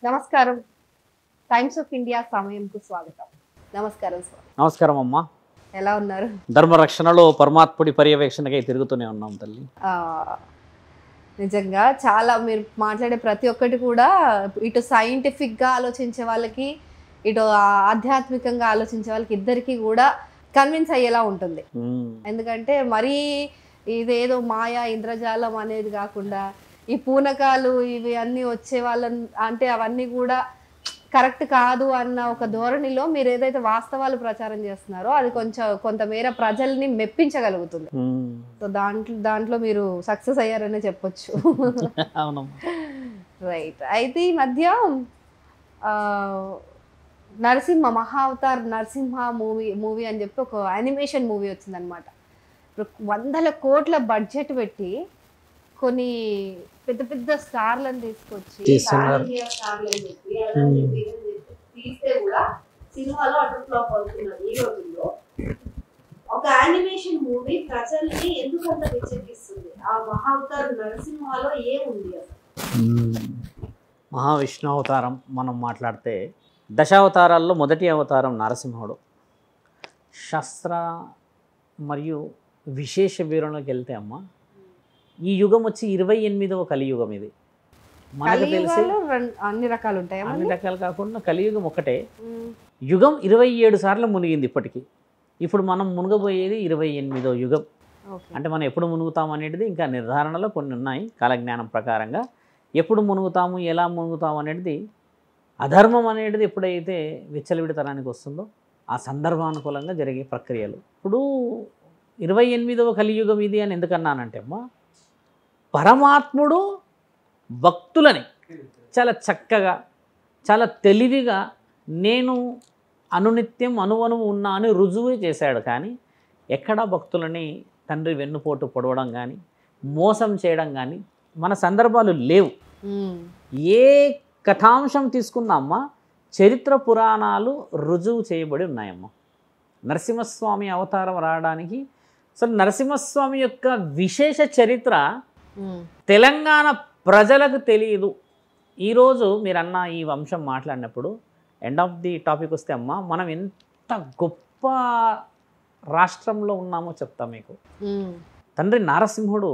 నమస్కారం. Times of India సమయంకు స్వాగతం. నమస్కారం సార్. నమస్కారం అమ్మా. ఎలా ఉన్నారు? ధర్మరక్షణలో పరమాత్ముడి పర్యవేక్షణకై తిరుగుతూనే ఉన్నాం తల్లి. నిజంగా చాలా మీరు మాట్లాడే ప్రతి ఒక్కటి కూడా ఇటు సైంటిఫిక్గా ఆలోచించే వాళ్ళకి, ఇటు ఆధ్యాత్మికంగా ఆలోచించే వాళ్ళకి ఇద్దరికి కూడా కన్విన్స్ అయ్యేలా ఉంటుంది. ఎందుకంటే మరీ ఇదేదో మాయా ఇంద్రజాలం అనేది కాకుండా ఈ పూనకాలు ఇవి అన్నీ వచ్చే వాళ్ళని అంటే అవన్నీ కూడా కరెక్ట్ కాదు అన్న ఒక ధోరణిలో మీరు ఏదైతే వాస్తవాలు ప్రచారం చేస్తున్నారో అది కొంతమేర ప్రజల్ని మెప్పించగలుగుతుంది. సో దాంట్లో మీరు సక్సెస్ అయ్యారనే చెప్పొచ్చు. రైట్. అయితే ఈ మధ్య మహావతార్ నరసింహ మూవీ అని చెప్పి ఒక యానిమేషన్ మూవీ వచ్చిందనమాట. 100 కోట్ల బడ్జెట్ పెట్టి కొన్ని పెద్ద పెద్ద స్టార్లను తీసుకొచ్చి తీస్తే కూడా సినిమాలో అటు ఫ్లాప్ అవుతున్నారు. ఈ రోజుల్లో ఒక యానిమేషన్ మూవీ ప్రజల్ని ఎందుకంత పిచ్చెక్కిస్తుంది? ఆ మహావతార్ నరసింహలో ఏముంది అసలు? మహావిష్ణు అవతారం మనం మాట్లాడితే దశావతారాల్లో మొదటి అవతారం నరసింహుడు. శాస్త్ర మరియు విశేష వీరంలోకి వెళ్తే అమ్మ, ఈ యుగం వచ్చి 28వ కలియుగం. ఇది మనకు తెలిసి అన్ని రకాలు ఉంటాయి. అన్ని రకాలు కాకుండా కలియుగం ఒకటే. యుగం 27 సార్లు మునిగింది ఇప్పటికీ. ఇప్పుడు మనం మునగబోయేది 28వ యుగం. అంటే మనం ఎప్పుడు మునుగుతాం అనేది ఇంకా నిర్ధారణలో కొన్ని ఉన్నాయి. కాలజ్ఞానం ప్రకారంగా ఎప్పుడు మునుగుతాము, ఎలా మునుగుతాము అనేది, అధర్మం అనేది ఎప్పుడైతే విచ్చలవిడితనానికి వస్తుందో ఆ సందర్భానుకూలంగా జరిగే ప్రక్రియలు. ఇప్పుడు 28వ కలియుగం ఇది అని ఎందుకన్నానంటే అమ్మా, పరమాత్ముడు భక్తులని చాలా చక్కగా చాలా తెలివిగా నేను అనునిత్యం అనువనువు ఉన్నా అని రుజువు చేశాడు. కానీ ఎక్కడా భక్తులని తండ్రి వెన్నుపోటు పొడవడం కానీ మోసం చేయడం కానీ మన సందర్భాలు లేవు. ఏ కథాంశం తీసుకున్నామ్మా, చరిత్ర పురాణాలు రుజువు చేయబడి ఉన్నాయమ్మా. నరసింహస్వామి అవతారం రావడానికి అసలు నరసింహస్వామి యొక్క విశేష చరిత్ర తెలంగాణ ప్రజలకు తెలియదు. ఈరోజు మీరు అన్న ఈ వంశం మాట్లాడినప్పుడు ఎండ్ ఆఫ్ ది టాపిక్ వస్తే అమ్మ, మనం ఎంత గొప్ప రాష్ట్రంలో ఉన్నామో చెప్తా మీకు. తండ్రి నారసింహుడు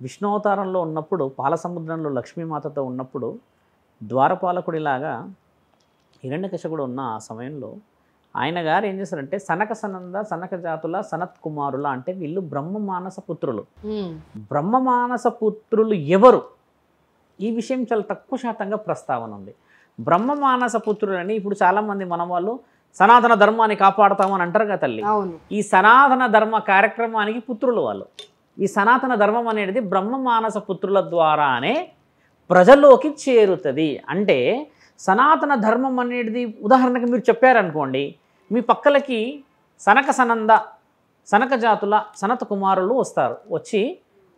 విష్ణు అవతారంలో ఉన్నప్పుడు, పాలసముద్రంలో లక్ష్మీమాతతో ఉన్నప్పుడు, ద్వారపాలకుడిలాగా హిరణ్యకశిపుడు ఉన్న ఆ సమయంలో ఆయన గారు ఏం చేశారంటే, సనక సనంద సనక జాతుల సనత్ కుమారుల అంటే వీళ్ళు బ్రహ్మమానస పుత్రులు. బ్రహ్మమానస పుత్రులు ఎవరు? ఈ విషయం చాలా తక్కువ శాతంగా ప్రస్తావన ఉంది. బ్రహ్మమానస పుత్రులని ఇప్పుడు చాలామంది మన వాళ్ళు సనాతన ధర్మాన్ని కాపాడుతామని అంటారు కదా తల్లి. ఈ సనాతన ధర్మ కార్యక్రమానికి పుత్రులు వాళ్ళు. ఈ సనాతన ధర్మం అనేది బ్రహ్మమానస పుత్రుల ద్వారానే ప్రజల్లోకి చేరుతుంది. అంటే సనాతన ధర్మం అనేది ఉదాహరణకి మీరు చెప్పారనుకోండి, మీ పక్కలకి సనక సనంద సనక జాతుల సనత కుమారులు వస్తారు. వచ్చి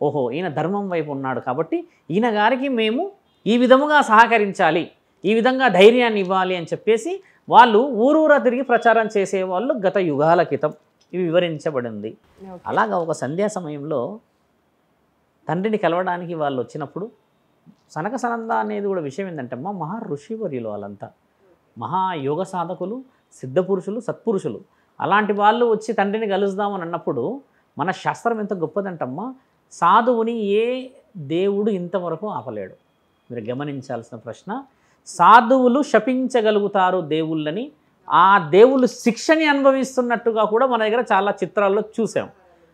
ఓహో ఈయన ధర్మం వైపు ఉన్నాడు కాబట్టి ఈయన గారికి మేము ఈ విధముగా సహకరించాలి, ఈ విధంగా ధైర్యాన్ని ఇవ్వాలి అని చెప్పేసి వాళ్ళు ఊరూరా తిరిగి ప్రచారం చేసేవాళ్ళు గత యుగాల క్రితం. ఇవి వివరించబడింది. అలాగా ఒక సంధ్యా సమయంలో తండ్రిని కలవడానికి వాళ్ళు వచ్చినప్పుడు, సనక సనంద అనేది కూడా విషయం ఏంటంటే అమ్మ, మహా ఋషివర్యులు వాళ్ళంతా మహాయోగ సాధకులు, సిద్ధపురుషులు, సత్పురుషులు. అలాంటి వాళ్ళు వచ్చి తండ్రిని కలుద్దామని అన్నప్పుడు మన శాస్త్రం ఎంత గొప్పదంటమ్మా, సాధువుని ఏ దేవుడు ఇంతవరకు ఆపలేడు. మీరు గమనించాల్సిన ప్రశ్న, సాధువులు శపించగలుగుతారు దేవుళ్ళని, ఆ దేవుళ్ళు శిక్షని అనుభవిస్తున్నట్టుగా కూడా మన దగ్గర చాలా చిత్రాల్లో చూసాం.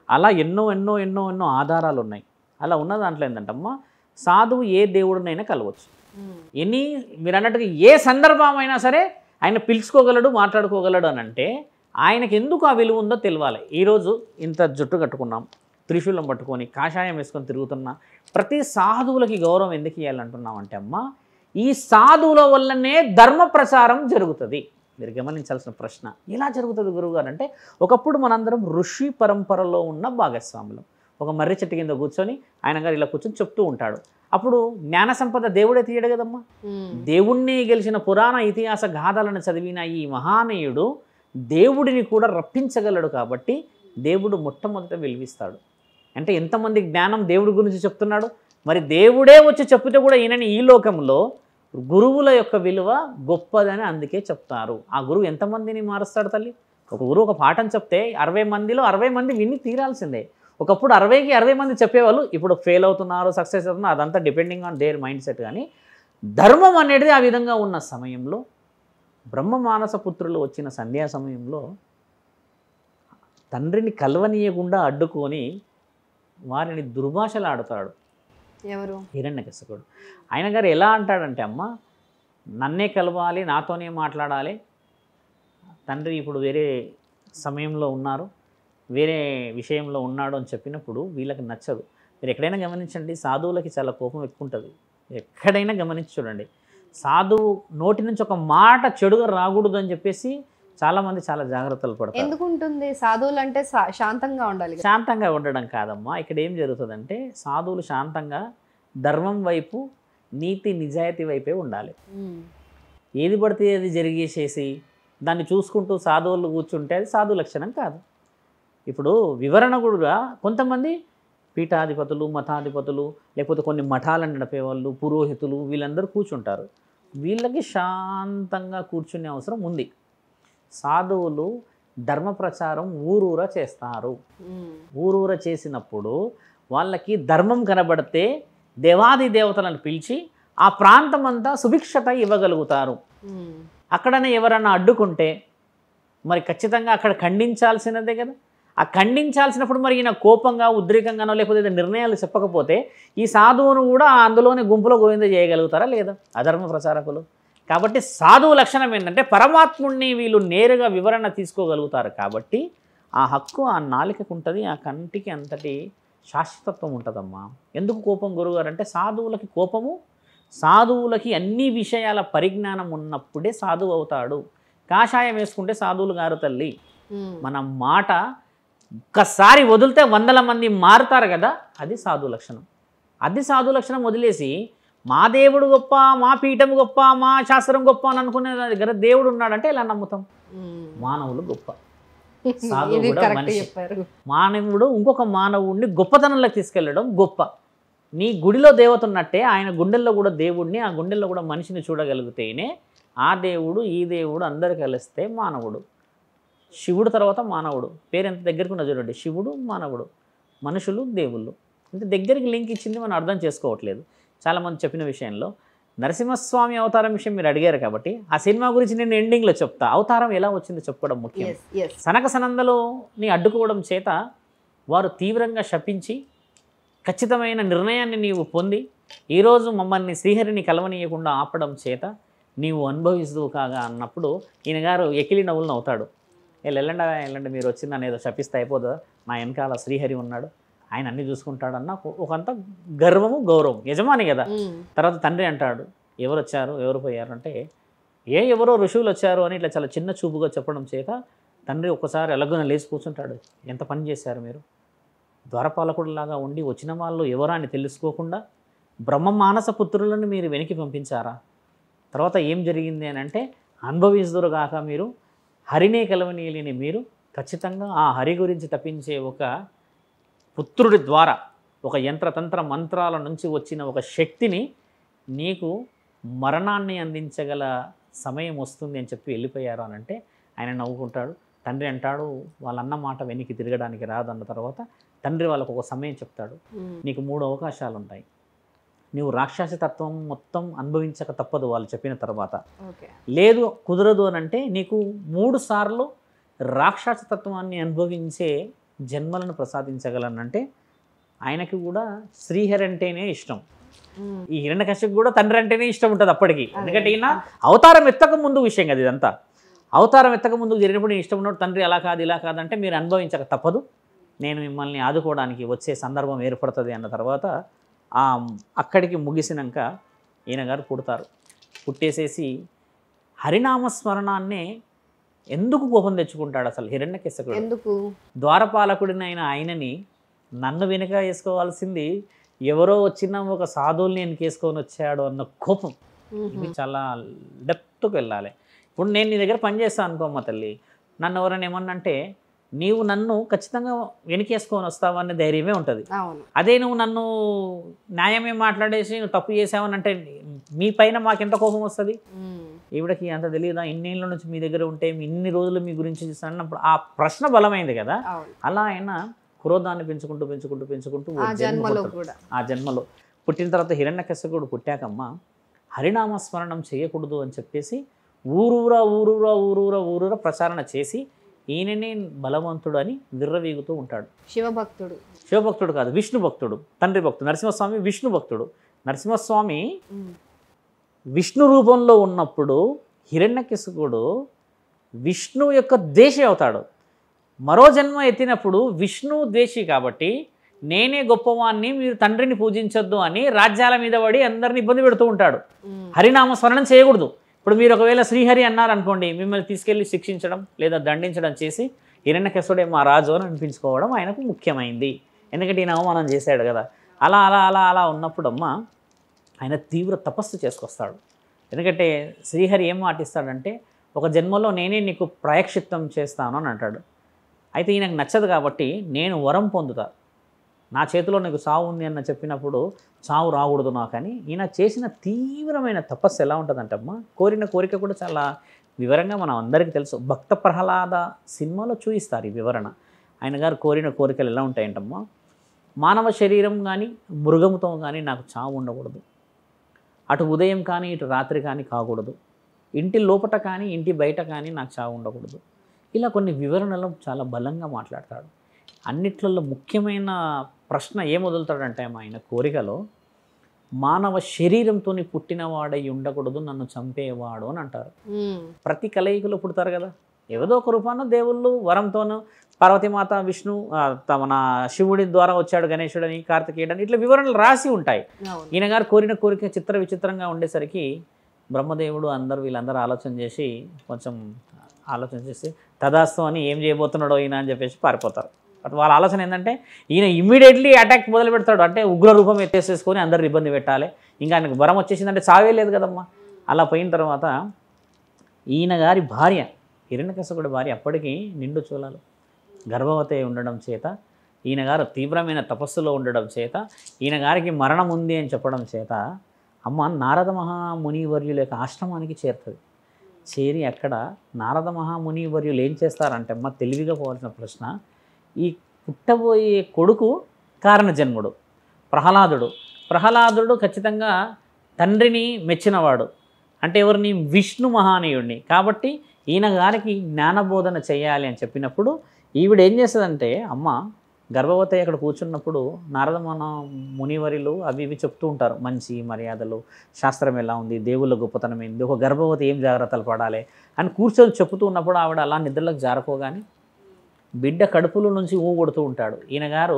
అలా ఎన్నో ఎన్నో ఎన్నో ఎన్నో ఆధారాలు ఉన్నాయి. అలా ఉన్న దాంట్లో ఏంటంటమ్మా, సాధువు ఏ దేవుడినైనా కలవచ్చు. మీరు అన్నట్టుగా ఏ సందర్భమైనా సరే ఆయన పిలుచుకోగలడు, మాట్లాడుకోగలడు అని అంటే ఆయనకి ఎందుకు ఆ విలువ ఉందో తెలియాలి. ఈరోజు ఇంత జుట్టు కట్టుకున్నాం, త్రిశూలం పట్టుకొని కాషాయం వేసుకొని తిరుగుతున్న ప్రతి సాధువులకి గౌరవం ఎందుకు ఇవ్వాలంటున్నాం అంటే అమ్మ, ఈ సాధువుల వల్లనే ధర్మ ప్రచారం జరుగుతుంది. మీరు గమనించాల్సిన ప్రశ్న, ఎలా జరుగుతుంది గురువుగారు అంటే, ఒకప్పుడు మనందరం ఋషి పరంపరలో ఉన్న భాగస్వాములు. ఒక మర్రి చెట్టు కింద కూర్చొని ఆయన గారు ఇలా కూర్చొని చెప్తూ ఉంటాడు. అప్పుడు జ్ఞాన సంపద దేవుడే తీయడు కదమ్మా. దేవుణ్ణి గెలిచిన పురాణ ఇతిహాస గాథలను చదివిన ఈ మహానీయుడు దేవుడిని కూడా రప్పించగలడు. కాబట్టి దేవుడు మొట్టమొదట వెలివిస్తాడు. అంటే ఎంతమంది జ్ఞానం దేవుడి గురించి చెప్తున్నాడు. మరి దేవుడే వచ్చి చెప్తే కూడా ఈయనని ఈ లోకంలో గురువుల యొక్క విలువ గొప్పదని అందుకే చెప్తారు. ఆ గురువు ఎంతమందిని మారుస్తాడు తల్లి? ఒక గురువు ఒక పాఠం చెప్తే 60 మందిలో 60 మంది విని తీరాల్సిందే. ఒకప్పుడు 60కి 60 మంది చెప్పేవాళ్ళు, ఇప్పుడు ఫెయిల్ అవుతున్నారు, సక్సెస్ అవుతున్నారు, అదంతా depending on their mind set. కానీ ధర్మం అనేది ఆ విధంగా ఉన్న సమయంలో బ్రహ్మ మానస పుత్రులు వచ్చిన సంధ్యా సమయంలో తండ్రిని కలవనీయకుండా అడ్డుకొని వారిని దుర్భాషలాడుతాడు ఎవరు? హిరణ్యకశిపుడు. ఆయన గారు ఎలా అంటాడంటే, అమ్మ నన్నే కలవాలి, నాతోనే మాట్లాడాలి, తండ్రి ఇప్పుడు వేరే సమయంలో ఉన్నారు, వేరే విషయంలో ఉన్నాడు అని చెప్పినప్పుడు వీళ్ళకి నచ్చదు. మీరు ఎక్కడైనా గమనించండి, సాధువులకి చాలా కోపం ఎక్కువ ఉంటుంది. ఎక్కడైనా గమనించి చూడండి, సాధువు నోటి నుంచి ఒక మాట చెడుగా రాకూడదు అని చెప్పేసి చాలామంది చాలా జాగ్రత్తలు పడతారు. ఎందుకు ఉంటుంది? సాధువులు అంటే శాంతంగా ఉండాలి. శాంతంగా ఉండడం కాదమ్మా, ఇక్కడ ఏం జరుగుతుందంటే సాధువులు శాంతంగా ధర్మం వైపు, నీతి నిజాయితీ వైపే ఉండాలి. ఏది పడితే అది జరిగేసేసి దాన్ని చూసుకుంటూ సాధువులు కూర్చుంటే అది సాధు లక్షణం కాదు. ఇప్పుడు వివరణ కూడా కొంతమంది పీఠాధిపతులు, మఠాధిపతులు, లేకపోతే కొన్ని మఠాలను నడిపేవాళ్ళు, పురోహితులు, వీళ్ళందరూ కూర్చుంటారు. వీళ్ళకి శాంతంగా కూర్చునే అవసరం ఉంది. సాధువులు ధర్మ ప్రచారం ఊరూరా చేస్తారు. ఊరూరా చేసినప్పుడు వాళ్ళకి ధర్మం కనబడితే దేవాది దేవతలను పిలిచి ఆ ప్రాంతం అంతా సుభిక్షత ఇవ్వగలుగుతారు. అక్కడనే ఎవరన్నా అడ్డుకుంటే మరి ఖచ్చితంగా అక్కడ ఖండించాల్సినదే కదా. ఆ ఖండించాల్సినప్పుడు మరి ఈయన కోపంగా, ఉద్రేకంగానో లేకపోతే నిర్ణయాలు చెప్పకపోతే ఈ సాధువును కూడా అందులోనే గుంపులో గోవింద చేయగలుగుతారా లేదా అధర్మ ప్రచారకులు? కాబట్టి సాధువు లక్షణం ఏంటంటే పరమాత్ముడిని వీళ్ళు నేరుగా వివరణ తీసుకోగలుగుతారు. కాబట్టి ఆ హక్కు ఆ నాలికకు ఉంటుంది, ఆ కంటికి అంతటి శాశ్వతత్వం ఉంటుందమ్మా. ఎందుకు కోపం గురుగారు అంటే సాధువులకి కోపము, సాధువులకి అన్ని విషయాల పరిజ్ఞానం ఉన్నప్పుడే సాధువు అవుతాడు. కాషాయం వేసుకుంటే సాధువులు గారు తల్లి. మన మాట ఒక్కసారి వదిలితే 100 మంది మారుతారు కదా, అది సాధు లక్షణం. అది సాధు లక్షణం వదిలేసి మా దేవుడు గొప్ప, మా పీఠం గొప్ప, మా శాస్త్రం గొప్ప అని అనుకునే దగ్గర దేవుడు ఉన్నాడంటే ఎలా నమ్ముతాం? మానవులు గొప్ప, సాధువు కూడా మనిషి. మానవుడు ఇంకొక మానవుడిని గొప్పతనంలోకి తీసుకెళ్ళడం గొప్ప. నీ గుడిలో దేవత ఉన్నట్టే ఆయన గుండెల్లో కూడా దేవుడిని, ఆ గుండెల్లో కూడా మనిషిని చూడగలిగితేనే ఆ దేవుడు ఈ దేవుడు అందరు కలిస్తే మానవుడు. శివుడు తర్వాత మానవుడు, పేరు ఎంత దగ్గరికి ఉన్న చూడండి, శివుడు మానవుడు, మనుషులు దేవుళ్ళు. అంటే దగ్గరికి లింక్ ఇచ్చింది మనం అర్థం చేసుకోవట్లేదు. చాలామంది చెప్పిన విషయంలో నరసింహస్వామి అవతారం విషయం మీరు అడిగారు కాబట్టి ఆ సినిమా గురించి నేను ఎండింగ్లో చెప్తా. అవతారం ఎలా వచ్చిందో చెప్పుకోవడం ముఖ్యం. సనక సనందలోని అడ్డుకోవడం చేత వారు తీవ్రంగా శపించి ఖచ్చితమైన నిర్ణయాన్ని నీవు పొంది ఈరోజు మమ్మల్ని శ్రీహరిని కలవనీయకుండా ఆపడం చేత నీవు అనుభవిస్తూ కాగా అన్నప్పుడు ఈయన గారు ఎకిలి నవ్వులను అవుతాడు. వెళ్ళండి మీరు వచ్చిందని ఏదో శపిస్తే అయిపోతుందా, నా వెనకాల శ్రీహరి ఉన్నాడు, ఆయన అన్నీ చూసుకుంటాడన్న ఒకంత గర్వము, గౌరవం, యజమాని కదా. తర్వాత తండ్రి అంటాడు, ఎవరు వచ్చారు ఎవరు పోయారు అంటే ఎవరో ఋషువులు వచ్చారు అని ఇట్లా చాలా చిన్న చూపుగా చెప్పడం చేత తండ్రి ఒక్కసారి ఎలాగోన లేచి కూర్చుంటాడు. ఎంత పని చేశారు మీరు, ద్వారపాలకుడిలాగా ఉండి వచ్చిన వాళ్ళు ఎవరా అని తెలుసుకోకుండా బ్రహ్మ మానస పుత్రులను మీరు వెనక్కి పంపించారా? తర్వాత ఏం జరిగింది అని అంటే అనుభవిస్తురుగాక మీరు హరినే కలవనీయలేని మీరు ఖచ్చితంగా ఆ హరి గురించి తప్పించే ఒక పుత్రుడి ద్వారా ఒక యంత్రతంత్ర మంత్రాల నుంచి వచ్చిన ఒక శక్తిని నీకు మరణాన్ని అందించగల సమయం వస్తుంది అని చెప్పి వెళ్ళిపోయారు అని అంటే ఆయన నవ్వుకుంటాడు. తండ్రి అంటాడు, వాళ్ళన్న మాట వెనక్కి తిరగడానికి రాదన్న తర్వాత తండ్రి వాళ్ళకు ఒక సమయం చెప్తాడు, నీకు 3 అవకాశాలు ఉంటాయి, నువ్వు రాక్షస తత్వం మొత్తం అనుభవించక తప్పదు వాళ్ళు చెప్పిన తర్వాత. లేదు కుదరదు అని అంటే నీకు 3 సార్లు రాక్షస తత్వాన్ని అనుభవించే జన్మలను ప్రసాదించగలనంటే ఆయనకి కూడా శ్రీహరి అంటేనే ఇష్టం. ఈ హిరణ్యకశిపుకు కూడా తండ్రి అంటేనే ఇష్టం ఉంటుంది అప్పటికి. ఎందుకంటే ఈయన అవతారం ఎత్తక ముందు విషయం కదా ఇదంతా. అవతారం ఎత్తక ముందుకు జరిగినప్పుడు ఇష్టం ఉన్నప్పుడు తండ్రి అలా కాదు ఇలా కాదంటే మీరు అనుభవించక తప్పదు, నేను మిమ్మల్ని ఆదుకోవడానికి వచ్చే సందర్భం ఏర్పడుతుంది అన్న తర్వాత అక్కడికి ముగిసినాక ఈయన గారు పుడతారు. పుట్టేసేసి హరినామస్మరణాన్నే ఎందుకు కోపం తెచ్చుకుంటాడు అసలు హిరణ్యకశిపుడు? ఎందుకు? ద్వారపాలకుడినైన ఆయనని నన్ను వెనుక వేసుకోవాల్సింది ఎవరో వచ్చిన ఒక సాధువుల్ని వెనకేసుకొని వచ్చాడు అన్న కోపం. ఇది చాలా డెప్త్కి వెళ్ళాలి. ఇప్పుడు నేను నీ దగ్గర పనిచేస్తాను అనుకోమ్మ తల్లి, నన్ను ఎవరైనా ఏమన్నంటే నీవు నన్ను ఖచ్చితంగా వెనకేసుకొని వస్తావనే ధైర్యమే ఉంటుంది. అవును. అదే నువ్వు నన్ను న్యాయమే మాట్లాడేసి నువ్వు తప్పు చేసావని అంటే మీ పైన మాకెంత కోపం వస్తుంది. ఈవిడకి అంత తెలియదా, ఇన్నేళ్ళ నుంచి మీ దగ్గర ఉంటే ఇన్ని రోజులు మీ గురించి చేస్తానప్పుడు ఆ ప్రశ్న బలమైంది కదా. అలా అయినా క్రోధాన్ని పెంచుకుంటూ పెంచుకుంటూ పెంచుకుంటూ ఆ జన్మలో పుట్టిన తర్వాత హిరణ్యకశిపుడు పుట్టాకమ్మ హరినామస్మరణం చేయకూడదు అని చెప్పేసి ఊరూరా ఊరూరా ఊరూరా ఊరూరా ప్రచారణ చేసి ఈయననే బలవంతుడు అని విర్రవీగుతూ ఉంటాడు. శివభక్తుడు కాదు, విష్ణు భక్తుడు, తండ్రి భక్తుడు. నరసింహస్వామి విష్ణు భక్తుడు. నరసింహస్వామి విష్ణు రూపంలో ఉన్నప్పుడు హిరణ్యకశిపుడు విష్ణు యొక్క ద్వేషి అవుతాడు. మరో జన్మ ఎత్తినప్పుడు విష్ణు ద్వేషి కాబట్టి నేనే గొప్పవాన్ని, మీరు తండ్రిని పూజించొద్దు అని రాజ్యాల మీద పడి అందరిని ఇబ్బంది పెడుతూ ఉంటాడు. హరినామస్మరణం చేయకూడదు. ఇప్పుడు మీరు ఒకవేళ శ్రీహరి అన్నారనుకోండి, మిమ్మల్ని తీసుకెళ్ళి శిక్షించడం లేదా దండించడం చేసి హిరణ్యకశిపుడే మా రాజు అని అనిపించుకోవడం ఆయనకు ముఖ్యమైంది. ఎందుకంటే ఈయన అవమానం చేశాడు కదా. అలా అలా అలా అలా ఉన్నప్పుడు అమ్మ ఆయన తీవ్ర తపస్సు చేసుకొస్తాడు. ఎందుకంటే శ్రీహరి ఏం మాటిస్తాడంటే ఒక జన్మలో నేనే నీకు ప్రాయశ్చిత్తం చేస్తాను అని అంటాడు. అయితే ఈయనకు నచ్చదు కాబట్టి నేను వరం పొందుతా, నా చేతిలో నీకు సావు ఉంది అన్న చెప్పినప్పుడు చావు రాకూడదు నాకని ఈయన చేసిన తీవ్రమైన తపస్సు ఎలా ఉంటుందంటే అమ్మ, కోరిన కోరిక కూడా చాలా వివరంగా మనం అందరికీ తెలుసు. భక్త ప్రహ్లాద సినిమాలో చూపిస్తారు ఈ వివరణ. ఆయన గారు కోరిన కోరికలు ఎలా ఉంటాయంటమ్మా, మానవ శరీరం కానీ మృగముతో కానీ నాకు చావు ఉండకూడదు, అటు ఉదయం కానీ ఇటు రాత్రి కానీ కాకూడదు, ఇంటి లోపట కానీ ఇంటి బయట కానీ నాకు చావు ఉండకూడదు. ఇలా కొన్ని వివరణలు చాలా బలంగా మాట్లాడతాడు. అన్నిట్లలో ముఖ్యమైన ప్రశ్న ఏం వదులుతాడంటే ఆయన కోరికలో, మానవ శరీరంతో పుట్టినవాడై ఉండకూడదు, నన్ను చంపేవాడు అని అంటారు. ప్రతి కలయికలో పుడతారు కదా, ఏదో ఒక రూపాన దేవుళ్ళు వరంతోనూ, పార్వతీమాత విష్ణు మన శివుడి ద్వారా వచ్చాడు గణేశుడని, కార్తికేయుడని, ఇట్లా వివరణలు రాసి ఉంటాయి. ఈయన గారు కోరిన కోరిక చిత్ర విచిత్రంగా ఉండేసరికి బ్రహ్మదేవుడు వీళ్ళందరూ ఆలోచన చేసి తదాస్తు అని ఏం చేయబోతున్నాడో ఈయన అని చెప్పేసి పారిపోతారు. బట్ వాళ్ళ ఆలోచన ఏంటంటే ఈయన ఇమ్మీడియట్లీ అటాక్ మొదలు పెడతాడు. అంటే ఉగ్ర రూపం ఎత్తేసేసుకొని అందరు ఇబ్బంది పెట్టాలి, ఇంకా ఆయనకు వరం వచ్చేసిందంటే చావే లేదు కదమ్మా. అలా పోయిన తర్వాత ఈయన గారి భార్య హిరణ్యకశిపుడి భార్య అప్పటికి నిండు చూలాలు గర్భవతి ఉండడం చేత, ఈయన గారు తీవ్రమైన తపస్సులో ఉండడం చేత, ఈయన గారికి మరణం ఉంది అని చెప్పడం చేత అమ్మ నారద మహామునివర్యుల యొక్క ఆశ్రమానికి చేరుతుంది. చేరి అక్కడ నారద మహామునివర్యులు ఏం చేస్తారంటే అమ్మ, తెలివిగా పోవాల్సిన ప్రశ్న, ఈ పుట్టబోయే కొడుకు కారణజన్ముడు ప్రహ్లాదుడు ఖచ్చితంగా తండ్రిని మెచ్చినవాడు, అంటే ఎవరిని, విష్ణు మహానీయుడిని. కాబట్టి ఈయన గారికి జ్ఞానబోధన చేయాలి అని చెప్పినప్పుడు ఈవిడ ఏం చేస్తుందంటే అమ్మ, గర్భవతి అక్కడ కూర్చున్నప్పుడు నారద మునివరులు అవి ఇవి చెప్తూ ఉంటారు, మంచి మర్యాదలు, శాస్త్రం ఎలా ఉంది, దేవుళ్ళ గొప్పతనం ఏంది, ఒక గర్భవతి ఏం జాగ్రత్తలు పడాలి అని కూర్చొని చెప్తూ ఉన్నప్పుడు ఆవిడ అలా నిద్రలకు జారుకోగానే బిడ్డ కడుపులో నుంచి కొడుతూ ఉంటాడు. ఈయన గారు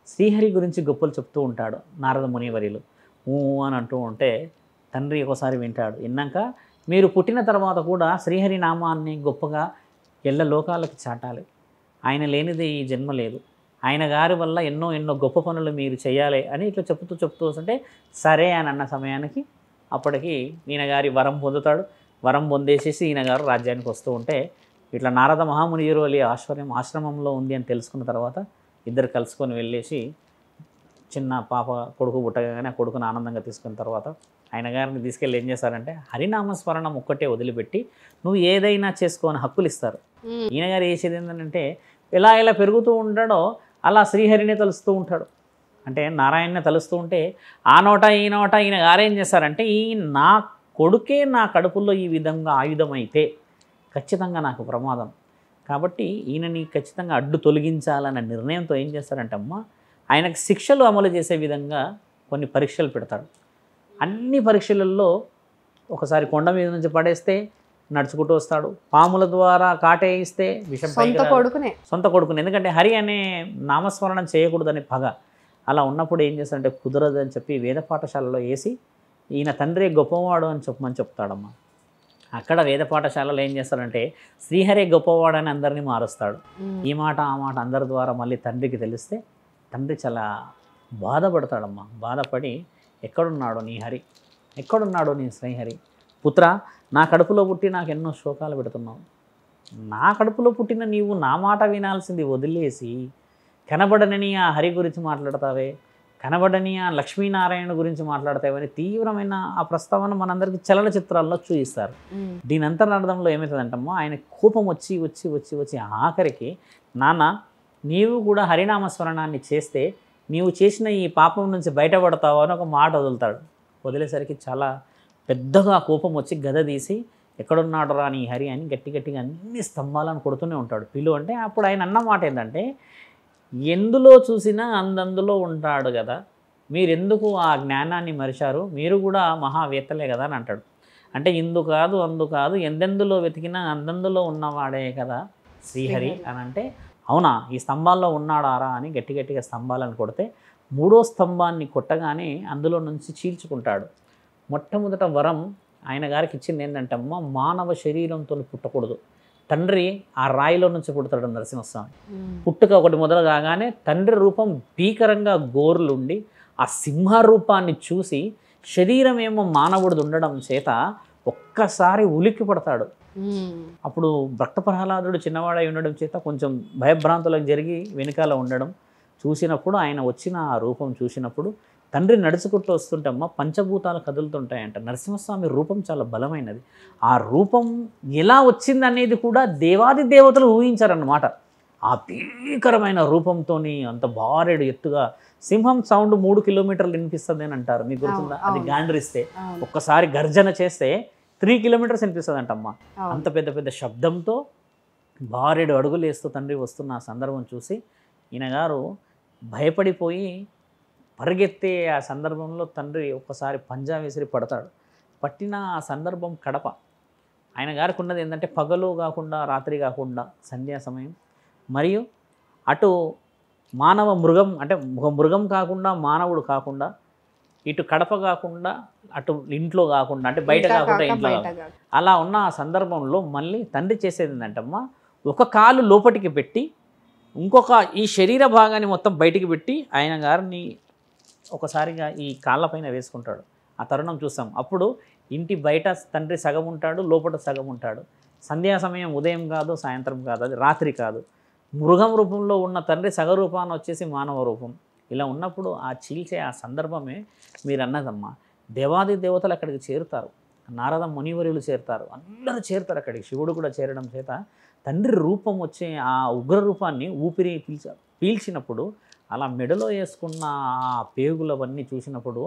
శ్రీహరి గురించి గొప్పలు చెప్తూ ఉంటాడు. నారద మునివరులు అని అంటూ ఉంటే తండ్రి ఒకసారి వింటాడు. విన్నాక మీరు పుట్టిన తర్వాత కూడా శ్రీహరి నామాన్ని గొప్పగా ఎల్ల లోకాలకి చాటాలి, ఆయన లేనిది ఈ జన్మ లేదు, ఆయన గారి వల్ల ఎన్నో గొప్ప పనులు మీరు చేయాలి అని ఇట్లా చెప్తూ వస్తుంటే సరే అని అన్న సమయానికి అప్పటికి ఈయన గారి వరం పొందుతాడు. వరం పొందేసేసి ఈయన గారు రాజ్యానికి వస్తూ ఉంటే ఇట్లా నారద మహామునివరుల ఆశ్రమంలో ఉంది అని తెలుసుకున్న తర్వాత ఇద్దరు కలుసుకొని వెళ్ళేసి చిన్న పాప కొడుకు పుట్టగానే ఆ కొడుకుని ఆనందంగా తీసుకున్న తర్వాత ఆయన గారిని తీసుకెళ్ళి ఏం చేస్తారంటే హరినామస్మరణం ఒక్కటే వదిలిపెట్టి నువ్వు ఏదైనా చేసుకోని హక్కులు ఇస్తారు. ఈయన గారు చేసేది ఏంటంటే ఎలా పెరుగుతూ ఉంటాడో అలా శ్రీహరిని తలుస్తూ ఉంటాడు. అంటే నారాయణని తలుస్తూ ఉంటే ఆ నోట ఈ నోట ఈయన గారేం చేస్తారంటే ఈ నా కొడుకే నా కడుపుల్లో ఈ విధంగా ఆయుధమైతే ఖచ్చితంగా నాకు ప్రమాదం, కాబట్టి ఈయనని ఖచ్చితంగా అడ్డు తొలగించాలన్న నిర్ణయంతో ఏం చేస్తారంటే అమ్మ, ఆయనకు శిక్షలు అమలు చేసే విధంగా కొన్ని పరీక్షలు పెడతాడు. అన్ని పరీక్షలలో ఒకసారి కొండ మీద నుంచి పడేస్తే నడుచుకుంటూ వస్తాడు, పాముల ద్వారా కాటేయిస్తే విషం సొంత కొడుకునే, ఎందుకంటే హరి అనే నామస్మరణం చేయకూడదని పగ. అలా ఉన్నప్పుడు ఏం చేస్తాడంటే కుదరదు అని చెప్పి వేద పాఠశాలలో వేసి ఈయన తండ్రి గొప్పవాడు అని చెప్పమని చెప్తాడమ్మా. అక్కడ వేద పాఠశాలలో ఏం చేస్తాడంటే శ్రీహరి గొప్పవాడని అందరినీ మారుస్తాడు. ఈ మాట ఆ మాట అందరి ద్వారా మళ్ళీ తండ్రికి తెలిస్తే తండ్రి చాలా బాధపడతాడమ్మా. బాధపడి ఎక్కడున్నాడు నీ హరి, ఎక్కడున్నాడు నీ శ్రీహరి, పుత్ర నా కడుపులో పుట్టి నాకు ఎన్నో శోకాలు పెడుతున్నావు, నా కడుపులో పుట్టిన నీవు నా మాట వినాల్సింది వదిలేసి కనబడని ఆ హరి గురించి మాట్లాడతావే, కనబడని ఆ లక్ష్మీనారాయణ గురించి మాట్లాడతావని తీవ్రమైన ఆ ప్రస్తావన మనందరికీ చలనచిత్రాల్లో చూపిస్తారు. దీని అంతరార్థంలో ఏమవుతుందంటమ్మో, ఆయన కోపం వచ్చి వచ్చి వచ్చి వచ్చి ఆఖరికి నాన్న నీవు కూడా హరినామస్మరణాన్ని చేస్తే నీవు చేసిన ఈ పాపం నుంచి బయటపడతావు అని ఒక మాట వదులుతాడు. వదిలేసరికి చాలా పెద్దగా కోపం వచ్చి గద తీసి ఎక్కడున్నాడు రా నీ హరి అని గట్టి గట్టిగా అన్ని స్తంభాలను కొడుతూనే ఉంటాడు. పిలు అంటే అప్పుడు ఆయన అన్న మాట ఏంటంటే, ఎందులో చూసినా అందందులో ఉంటాడు కదా, మీరెందుకు ఆ జ్ఞానాన్ని మరిచారు, మీరు కూడా మహావేత్తలే కదా అని అంటాడు. అంటే ఇందు కాదు అందు కాదు ఎందెందులో వెతికినా అందందులో ఉన్నవాడే కదా శ్రీహరి అని అంటే, అవునా ఈ స్తంభాల్లో ఉన్నాడారా అని గట్టి గట్టిగా స్తంభాలను కొడితే మూడో స్తంభాన్ని కొట్టగానే అందులో నుంచి చీల్చుకుంటాడు. మొట్టమొదట వరం ఆయన గారికి ఇచ్చింది ఏంటంటే, అమ్మ మానవ శరీరంతో పుట్టకూడదు, తండ్రి ఆ రాయిలో నుంచి పుడతాడు నరసింహస్వామి. పుట్టుక ఒకటి మొదలు కాగానే తండ్రి రూపం భీకరంగా గోర్లుండి ఆ సింహ రూపాన్ని చూసి శరీరం ఏమో మానవుడిది ఉండడం చేత ఒక్కసారి ఉలిక్కి పడతాడు. అప్పుడు భక్త ప్రహ్లాదుడు చిన్నవాడై ఉండడం చేత కొంచెం భయభ్రాంతులకు జరిగి వెనుకాల ఉండడం చూసినప్పుడు, ఆయన వచ్చిన ఆ రూపం చూసినప్పుడు తండ్రి నడుచుకుంటూ వస్తుంటమ్మా పంచభూతాలు కదులుతుంటాయంట. నరసింహస్వామి రూపం చాలా బలమైనది. ఆ రూపం ఎలా వచ్చింది అనేది కూడా దేవాది దేవతలు ఊహించారన్నమాట. ఆ భీకరమైన రూపంతో అంత భారేడు ఎత్తుగా సింహం సౌండ్ 3 కిలోమీటర్లు వినిపిస్తుంది అని అంటారు. మీకు గుర్తుందా? అది గాండ్రిస్తే ఒక్కసారి గర్జన చేస్తే 3 కిలోమీటర్స్ వినిపిస్తుంది అంటమ్మా. అంత పెద్ద పెద్ద శబ్దంతో భారేడు అడుగులు వేస్తూ తండ్రి వస్తున్న ఆ సందర్భం చూసి ఈయన గారు భయపడిపోయి పరిగెత్తే ఆ సందర్భంలో తండ్రి ఒక్కసారి పంజా విసిరి పడతాడు. పట్టిన ఆ సందర్భం కడప. ఆయన గారికి ఉన్నది ఏంటంటే పగలు కాకుండా రాత్రి కాకుండా సంధ్యా సమయం, మరియు అటు మానవ మృగం అంటే మృగం కాకుండా మానవుడు కాకుండా, ఇటు కడప కాకుండా అటు ఇంట్లో కాకుండా అంటే బయట కాకుండా ఇంట్లో అలా ఉన్న ఆ సందర్భంలో మళ్ళీ తండ్రి చేసేది ఏంటంటమ్మా, ఒక కాలు లోపలికి పెట్టి ఇంకొక ఈ శరీర భాగాన్ని మొత్తం బయటికి పెట్టి ఆయన గారిని ఒకసారిగా ఈ కాళ్ళపైన వేసుకుంటాడు. ఆ తరుణం చూస్తాం. అప్పుడు ఇంటి బయట తండ్రి సగం ఉంటాడు, లోపల సగం ఉంటాడు. సంధ్యా సమయం ఉదయం కాదు, సాయంత్రం కాదు, అది రాత్రి కాదు. మృగం రూపంలో ఉన్న తండ్రి సగరూపాన్ని వచ్చేసి మానవ రూపం. ఇలా ఉన్నప్పుడు ఆ చీల్చే ఆ సందర్భమే మీరు అన్నదమ్మా. దేవాది దేవతలు అక్కడికి చేరుతారు, నారద మునివరులు చేరుతారు, అందరూ చేరుతారు అక్కడికి. శివుడు కూడా చేరడం చేత తండ్రి రూపం వచ్చే ఆ ఉగ్ర రూపాన్ని ఊపిరి పీల్చినప్పుడు అలా మెడలో వేసుకున్న ఆ పేగులవన్నీ చూసినప్పుడు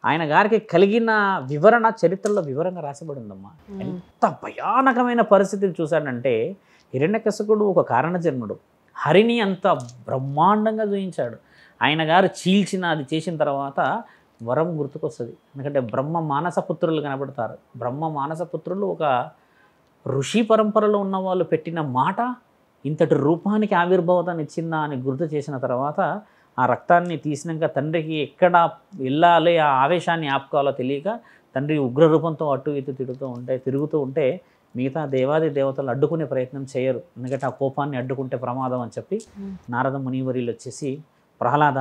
ఆయన గారికి కలిగిన వివరణ చరిత్రలో వివరంగా రాసిబడి ఉందమ్మా. ఎంత భయానకమైన పరిస్థితిని చూశాడంటే, హిరణ్యకశిపుడు ఒక కారణజన్ముడు, హరిని అంత బ్రహ్మాండంగా చూయించాడు. ఆయన గారు చీల్చిన అది చేసిన తర్వాత వరం గుర్తుకొస్తుంది. ఎందుకంటే బ్రహ్మ మానసపుత్రులు కనబడతారు. బ్రహ్మ మానసపుత్రులు ఒక ఋషి పరంపరలో ఉన్న వాళ్ళు పెట్టిన మాట ఇంతటి రూపానికి ఆవిర్భావాన్ని ఇచ్చిందా అని గుర్తు చేసిన తర్వాత ఆ రక్తాన్ని తీసినాక తండ్రికి ఎక్కడ వెళ్ళాలి, ఆ ఆవేశాన్ని ఆపుకోవాలో తెలియక తండ్రి ఉగ్రరూపంతో అటు ఇటు తిరుగుతూ ఉంటే మిగతా దేవాది దేవతలు అడ్డుకునే ప్రయత్నం చేయరు. ఎందుకంటే ఆ కోపాన్ని అడ్డుకుంటే ప్రమాదం అని చెప్పి నారద మునివర్యులు వచ్చేసి, ప్రహ్లాద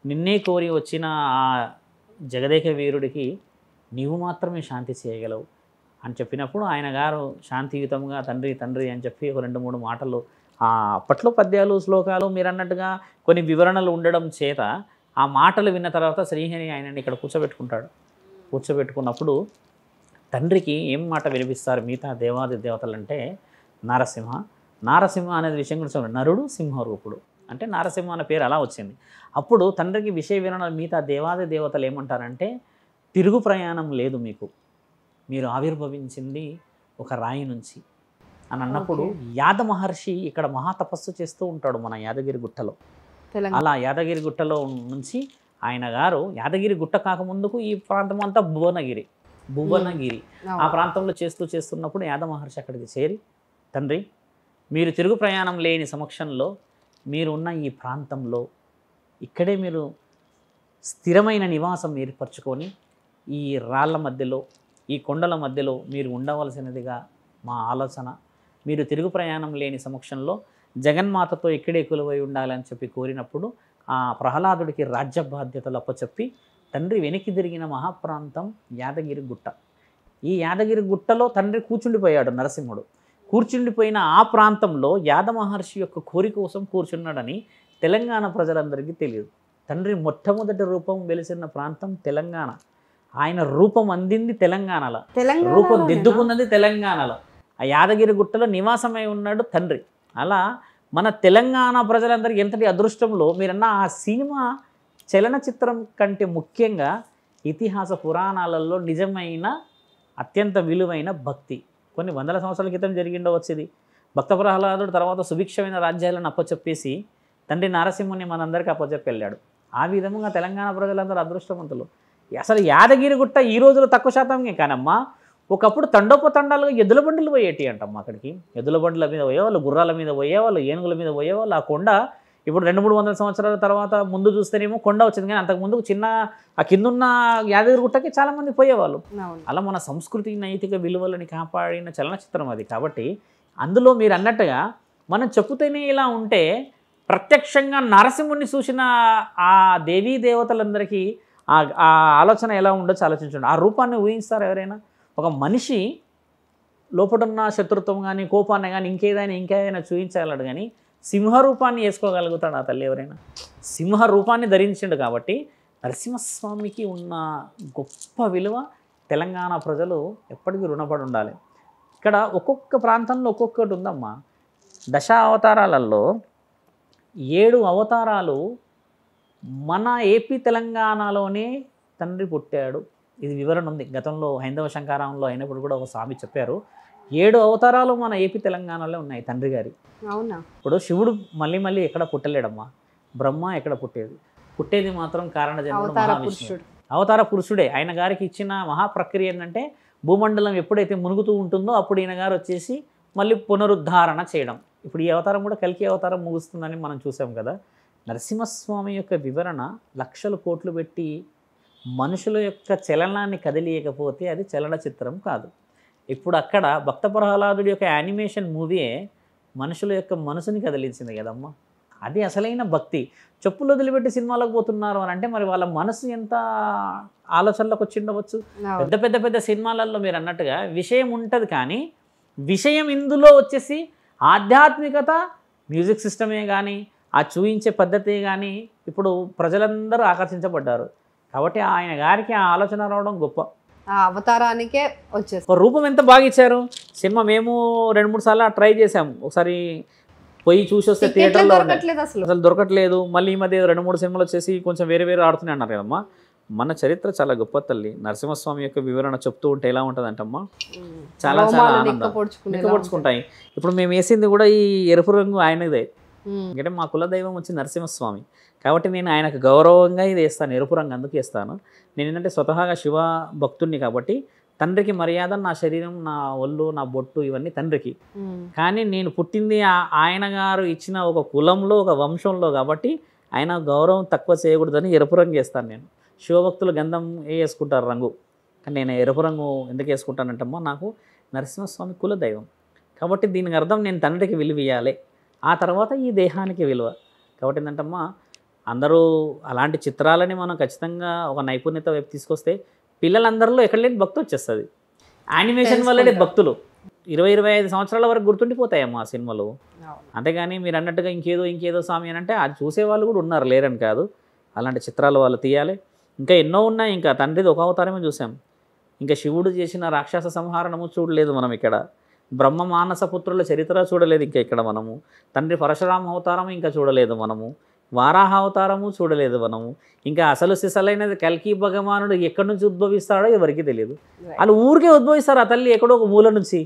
నిన్నే కోరి వచ్చిన ఆ జగదేక వీరుడికి నీవు మాత్రమే శాంతి చేయగలవు అని చెప్పినప్పుడు ఆయన గారు శాంతియుతంగా తండ్రి తండ్రి అని చెప్పి ఒక 2-3 మాటలు అప్పట్లో పద్యాలు శ్లోకాలు మీరు అన్నట్టుగా కొన్ని వివరణలు ఉండడం చేత ఆ మాటలు విన్న తర్వాత శ్రీహరి ఆయనని ఇక్కడ కూర్చోబెట్టుకుంటాడు. కూర్చోబెట్టుకున్నప్పుడు తండ్రికి ఏం మాట వినిపిస్తారు మిగతా దేవాది దేవతలు అంటే, నారసింహ అనేది విషయం గురించి నరుడు సింహరూపుడు అంటే నారసింహ అనే పేరు అలా వచ్చింది. అప్పుడు తండ్రికి విషయ వివరణ మిగతా దేవాది దేవతలు ఏమంటారంటే, తిరుగు ప్రయాణం లేదు మీకు, మీరు ఆవిర్భవించింది ఒక రాయి నుంచి అని అన్నప్పుడు యాద మహర్షి ఇక్కడ మహాతపస్సు చేస్తూ ఉంటాడు మన యాదగిరి గుట్టలో. అలా యాదగిరి గుట్టలో నుంచి ఆయన గారు యాదగిరి గుట్ట కాకముందుకు ఈ ప్రాంతం అంతా భువనగిరి ఆ ప్రాంతంలో చేస్తున్నప్పుడు యాద మహర్షి అక్కడికి చేరి, తండ్రి మీరు తిరుగు ప్రయాణం లేని సమక్షంలో మీరు ఉన్న ఈ ప్రాంతంలో ఇక్కడే మీరు స్థిరమైన నివాసం ఏర్పరచుకొని ఈ రాళ్ల మధ్యలో ఈ కొండల మధ్యలో మీరు ఉండవలసినదిగా మా ఆలోచన. మీరు తిరుగు ప్రయాణం లేని సమక్షంలో జగన్మాతతో ఇక్కడే కొలువై ఉండాలని చెప్పి కోరినప్పుడు ఆ ప్రహ్లాదుడికి రాజ్య బాధ్యతలు అప్పచెప్పి తండ్రి వెనక్కి తిరిగిన మహాప్రాంతం యాదగిరి గుట్ట. ఈ యాదగిరి గుట్టలో తండ్రి కూర్చుండిపోయాడు నరసింహుడు. కూర్చుండిపోయిన ఆ ప్రాంతంలో యాద మహర్షి యొక్క కోరిక కోసం కూర్చున్నాడని తెలంగాణ ప్రజలందరికీ తెలియదు. తండ్రి మొట్టమొదటి రూపం వెలిసిన ప్రాంతం తెలంగాణ. ఆయన రూపం అందింది తెలంగాణలో, రూపం దిద్దుకున్నది తెలంగాణలో. ఆ యాదగిరి గుట్టలో నివాసమై ఉన్నాడు తండ్రి. అలా మన తెలంగాణ ప్రజలందరికీ ఎంతటి అదృష్టంలో మీరన్న ఆ సినిమా చలనచిత్రం కంటే ముఖ్యంగా ఇతిహాస పురాణాలలో నిజమైన అత్యంత విలువైన భక్తి. కొన్ని వందల సంవత్సరాల క్రితం జరిగిండవచ్చు ఇది. భక్త ప్రహ్లాదుడు తర్వాత సుభిక్షమైన రాజ్యాలను అప్పచెప్పేసి తండ్రి నరసింహుని మనందరికీ అప్పచెప్పి వెళ్ళాడు. ఆ విధంగా తెలంగాణ ప్రజలందరూ అదృష్టవంతులు. అసలు యాదగిరి గుట్ట ఈ రోజులో తక్కువ శాతంగా కానమ్మా, ఒకప్పుడు తండోపతండాలుగా ఎద్దుల బండులు పోయేటి అంటమ్మా. అక్కడికి ఎద్దుల బండ్ల మీద పోయేవాళ్ళు, గుర్రాల మీద పోయేవాళ్ళు, ఏనుగుల మీద పోయేవాళ్ళు. ఆ కొండ ఇప్పుడు 200-300 సంవత్సరాల తర్వాత ముందు చూస్తేనేమో కొండ వచ్చింది, కానీ అంతకుముందు చిన్న ఆ కిందున్న యాదగిరి గుట్టకి చాలామంది పోయేవాళ్ళు. అలా మన సంస్కృతి నైతిక విలువలని కాపాడిన చలనచిత్రం అది. కాబట్టి అందులో మీరు అన్నట్టుగా మనం చెప్పుతూనే ఇలా ఉంటే ప్రత్యక్షంగా నరసింహుని చూసిన ఆ దేవీ దేవతలందరికీ ఆ ఆలోచన ఎలా ఉండొచ్చు ఆలోచించండి. ఆ రూపాన్ని ఊహిస్తారు ఎవరైనా? ఒక మనిషి లోపడున్న శత్రుత్వం కానీ కోపాన్ని కానీ ఇంకేదైనా చూపించగలడు, కానీ సింహరూపాన్ని వేసుకోగలుగుతాడు ఆ తల్లి ఎవరైనా? సింహ రూపాన్ని ధరించిండు. కాబట్టి నరసింహస్వామికి ఉన్న గొప్ప విలువ తెలంగాణ ప్రజలు ఎప్పటికీ రుణపడి ఉండాలి. ఇక్కడ ఒక్కొక్క ప్రాంతంలో ఒక్కొక్కటి ఉందమ్మా. దశ అవతారాలలో 7 అవతారాలు మన ఏపీ తెలంగాణలోనే తండ్రి పుట్టాడు. ఇది వివరణ ఉంది. గతంలో హైందవ శంకారాంలో అయినప్పుడు కూడా ఒక స్వామి చెప్పారు, 7 అవతారాలు మన ఏపీ తెలంగాణలో ఉన్నాయి తండ్రి గారి. అవునా? ఇప్పుడు శివుడు మళ్ళీ ఎక్కడ పుట్టలేడమ్మా. బ్రహ్మ ఎక్కడ పుట్టేది మాత్రం కారణజన్ముడు మహావిష్ణువు, అవతార పురుషుడే. ఆయన గారికి ఇచ్చిన మహాప్రక్రియ ఏంటంటే భూమండలం ఎప్పుడైతే మునుగుతూ ఉంటుందో అప్పుడు ఈయన గారు వచ్చేసి మళ్ళీ పునరుద్ధరణ చేయడం. ఇప్పుడు ఈ అవతారం కూడా కల్కి అవతారం ముగుస్తుందని మనం చూసాం కదా. నరసింహస్వామి యొక్క వివరణ లక్షల కోట్లు పెట్టి మనుషుల యొక్క చలనాన్ని కదిలియకపోతే అది చలనచిత్రం కాదు. ఇప్పుడు అక్కడ భక్త ప్రహ్లాదుడి యొక్క యానిమేషన్ మూవీయే మనుషుల యొక్క మనసుని కదిలించింది కదమ్మా. అది అసలైన భక్తి. చెప్పులు వదిలిపెట్టి సినిమాలకు పోతున్నారు అని అంటే మరి వాళ్ళ మనసు ఎంత ఆలోచనలోకి వచ్చి ఉండవచ్చు. పెద్ద సినిమాలలో మీరు అన్నట్టుగా విషయం ఉంటుంది, కానీ విషయం ఇందులో వచ్చేసి ఆధ్యాత్మికత, మ్యూజిక్ సిస్టమే కానీ ఆ చూయించే పద్ధతి కానీ ఇప్పుడు ప్రజలందరూ ఆకర్షించబడ్డారు. కాబట్టి ఆయన గారికి ఆ ఆలోచన రావడం గొప్ప. ఆ అవతారానికే వచ్చేసి రూపం ఎంత బాగా ఇచ్చారు. సినిమా మేము 2-3 సార్లు ట్రై చేసాము. ఒకసారి పోయి చూసి వస్తే థియేటర్లో అసలు దొరకట్లేదు. మళ్ళీ ఈ మధ్య 2-3 సినిమాలు వచ్చేసి కొంచెం వేరే ఆడుతున్నాయి అన్నారు కదమ్మా. మన చరిత్ర చాలా గొప్ప తల్లి. నరసింహస్వామి యొక్క వివరణ చెప్తూ ఉంటే ఎలా ఉంటుంది అంటమ్మా, చాలా నిక్కపొడుచుకుంటాయి. ఇప్పుడు మేము వేసింది కూడా ఈ ఎరుపు రంగు ఆయనదే. ఎందుకంటే మా కులదైవం వచ్చి నరసింహస్వామి. కాబట్టి నేను ఆయనకు గౌరవంగా ఇది వేస్తాను, ఎరుపు రంగు అందుకు వేస్తాను. నేను ఏంటంటే స్వతహాగా శివ భక్తుడిని కాబట్టి తండ్రికి మర్యాద, నా శరీరం, నా ఒళ్ళు, నా బొట్టు ఇవన్నీ తండ్రికి. కానీ నేను పుట్టింది ఆయన గారు ఇచ్చిన ఒక కులంలో, ఒక వంశంలో కాబట్టి ఆయన గౌరవం తక్కువ చేయకూడదని ఎరుపు రంగు వేస్తాను నేను. శివభక్తులు గంధం వేసుకుంటారు రంగు, కానీ నేను ఎరుపు రంగు ఎందుకు వేసుకుంటానంటమ్మా, నాకు నరసింహస్వామి కులదైవం కాబట్టి దీనికి అర్థం నేను తండ్రికి విలువ ఇవ్వాలి, ఆ తర్వాత ఈ దేహానికి విలువ. కాబట్టి ఏంటంటమ్మా అందరూ అలాంటి చిత్రాలని మనం ఖచ్చితంగా ఒక నైపుణ్యత వైపు తీసుకొస్తే పిల్లలందరిలో ఎక్కడ లేని భక్తి వచ్చేస్తుంది. యానిమేషన్ వల్లనే భక్తులు 20-25 సంవత్సరాల వరకు గుర్తుండిపోతాయమ్మా ఆ సినిమాలు. అంతేగాని మీరు అన్నట్టుగా ఇంకేదో స్వామి అని అంటే అది చూసేవాళ్ళు కూడా ఉన్నారు, లేరని కాదు. అలాంటి చిత్రాలు వాళ్ళు తీయాలి. ఇంకా ఎన్నో ఉన్నాయి. ఇంకా తండ్రిది ఒక అవతారమే చూసాం. ఇంకా శివుడు చేసిన రాక్షస సంహారణము చూడలేదు మనం ఇక్కడ. బ్రహ్మ మానస పుత్రుల చరిత్ర చూడలేదు ఇంకా ఇక్కడ మనము. తండ్రి పరశురామ అవతారం ఇంకా చూడలేదు మనము. వారాహ అవతారము చూడలేదు మనము. ఇంకా అసలు సిసలైనది కల్కి భగవానుడు ఎక్కడి నుంచి ఉద్భవిస్తాడో ఎవరికి తెలియదు. వాళ్ళు ఊరికే ఉద్భవిస్తారు ఆ తల్లి ఎక్కడో ఒక మూల నుంచి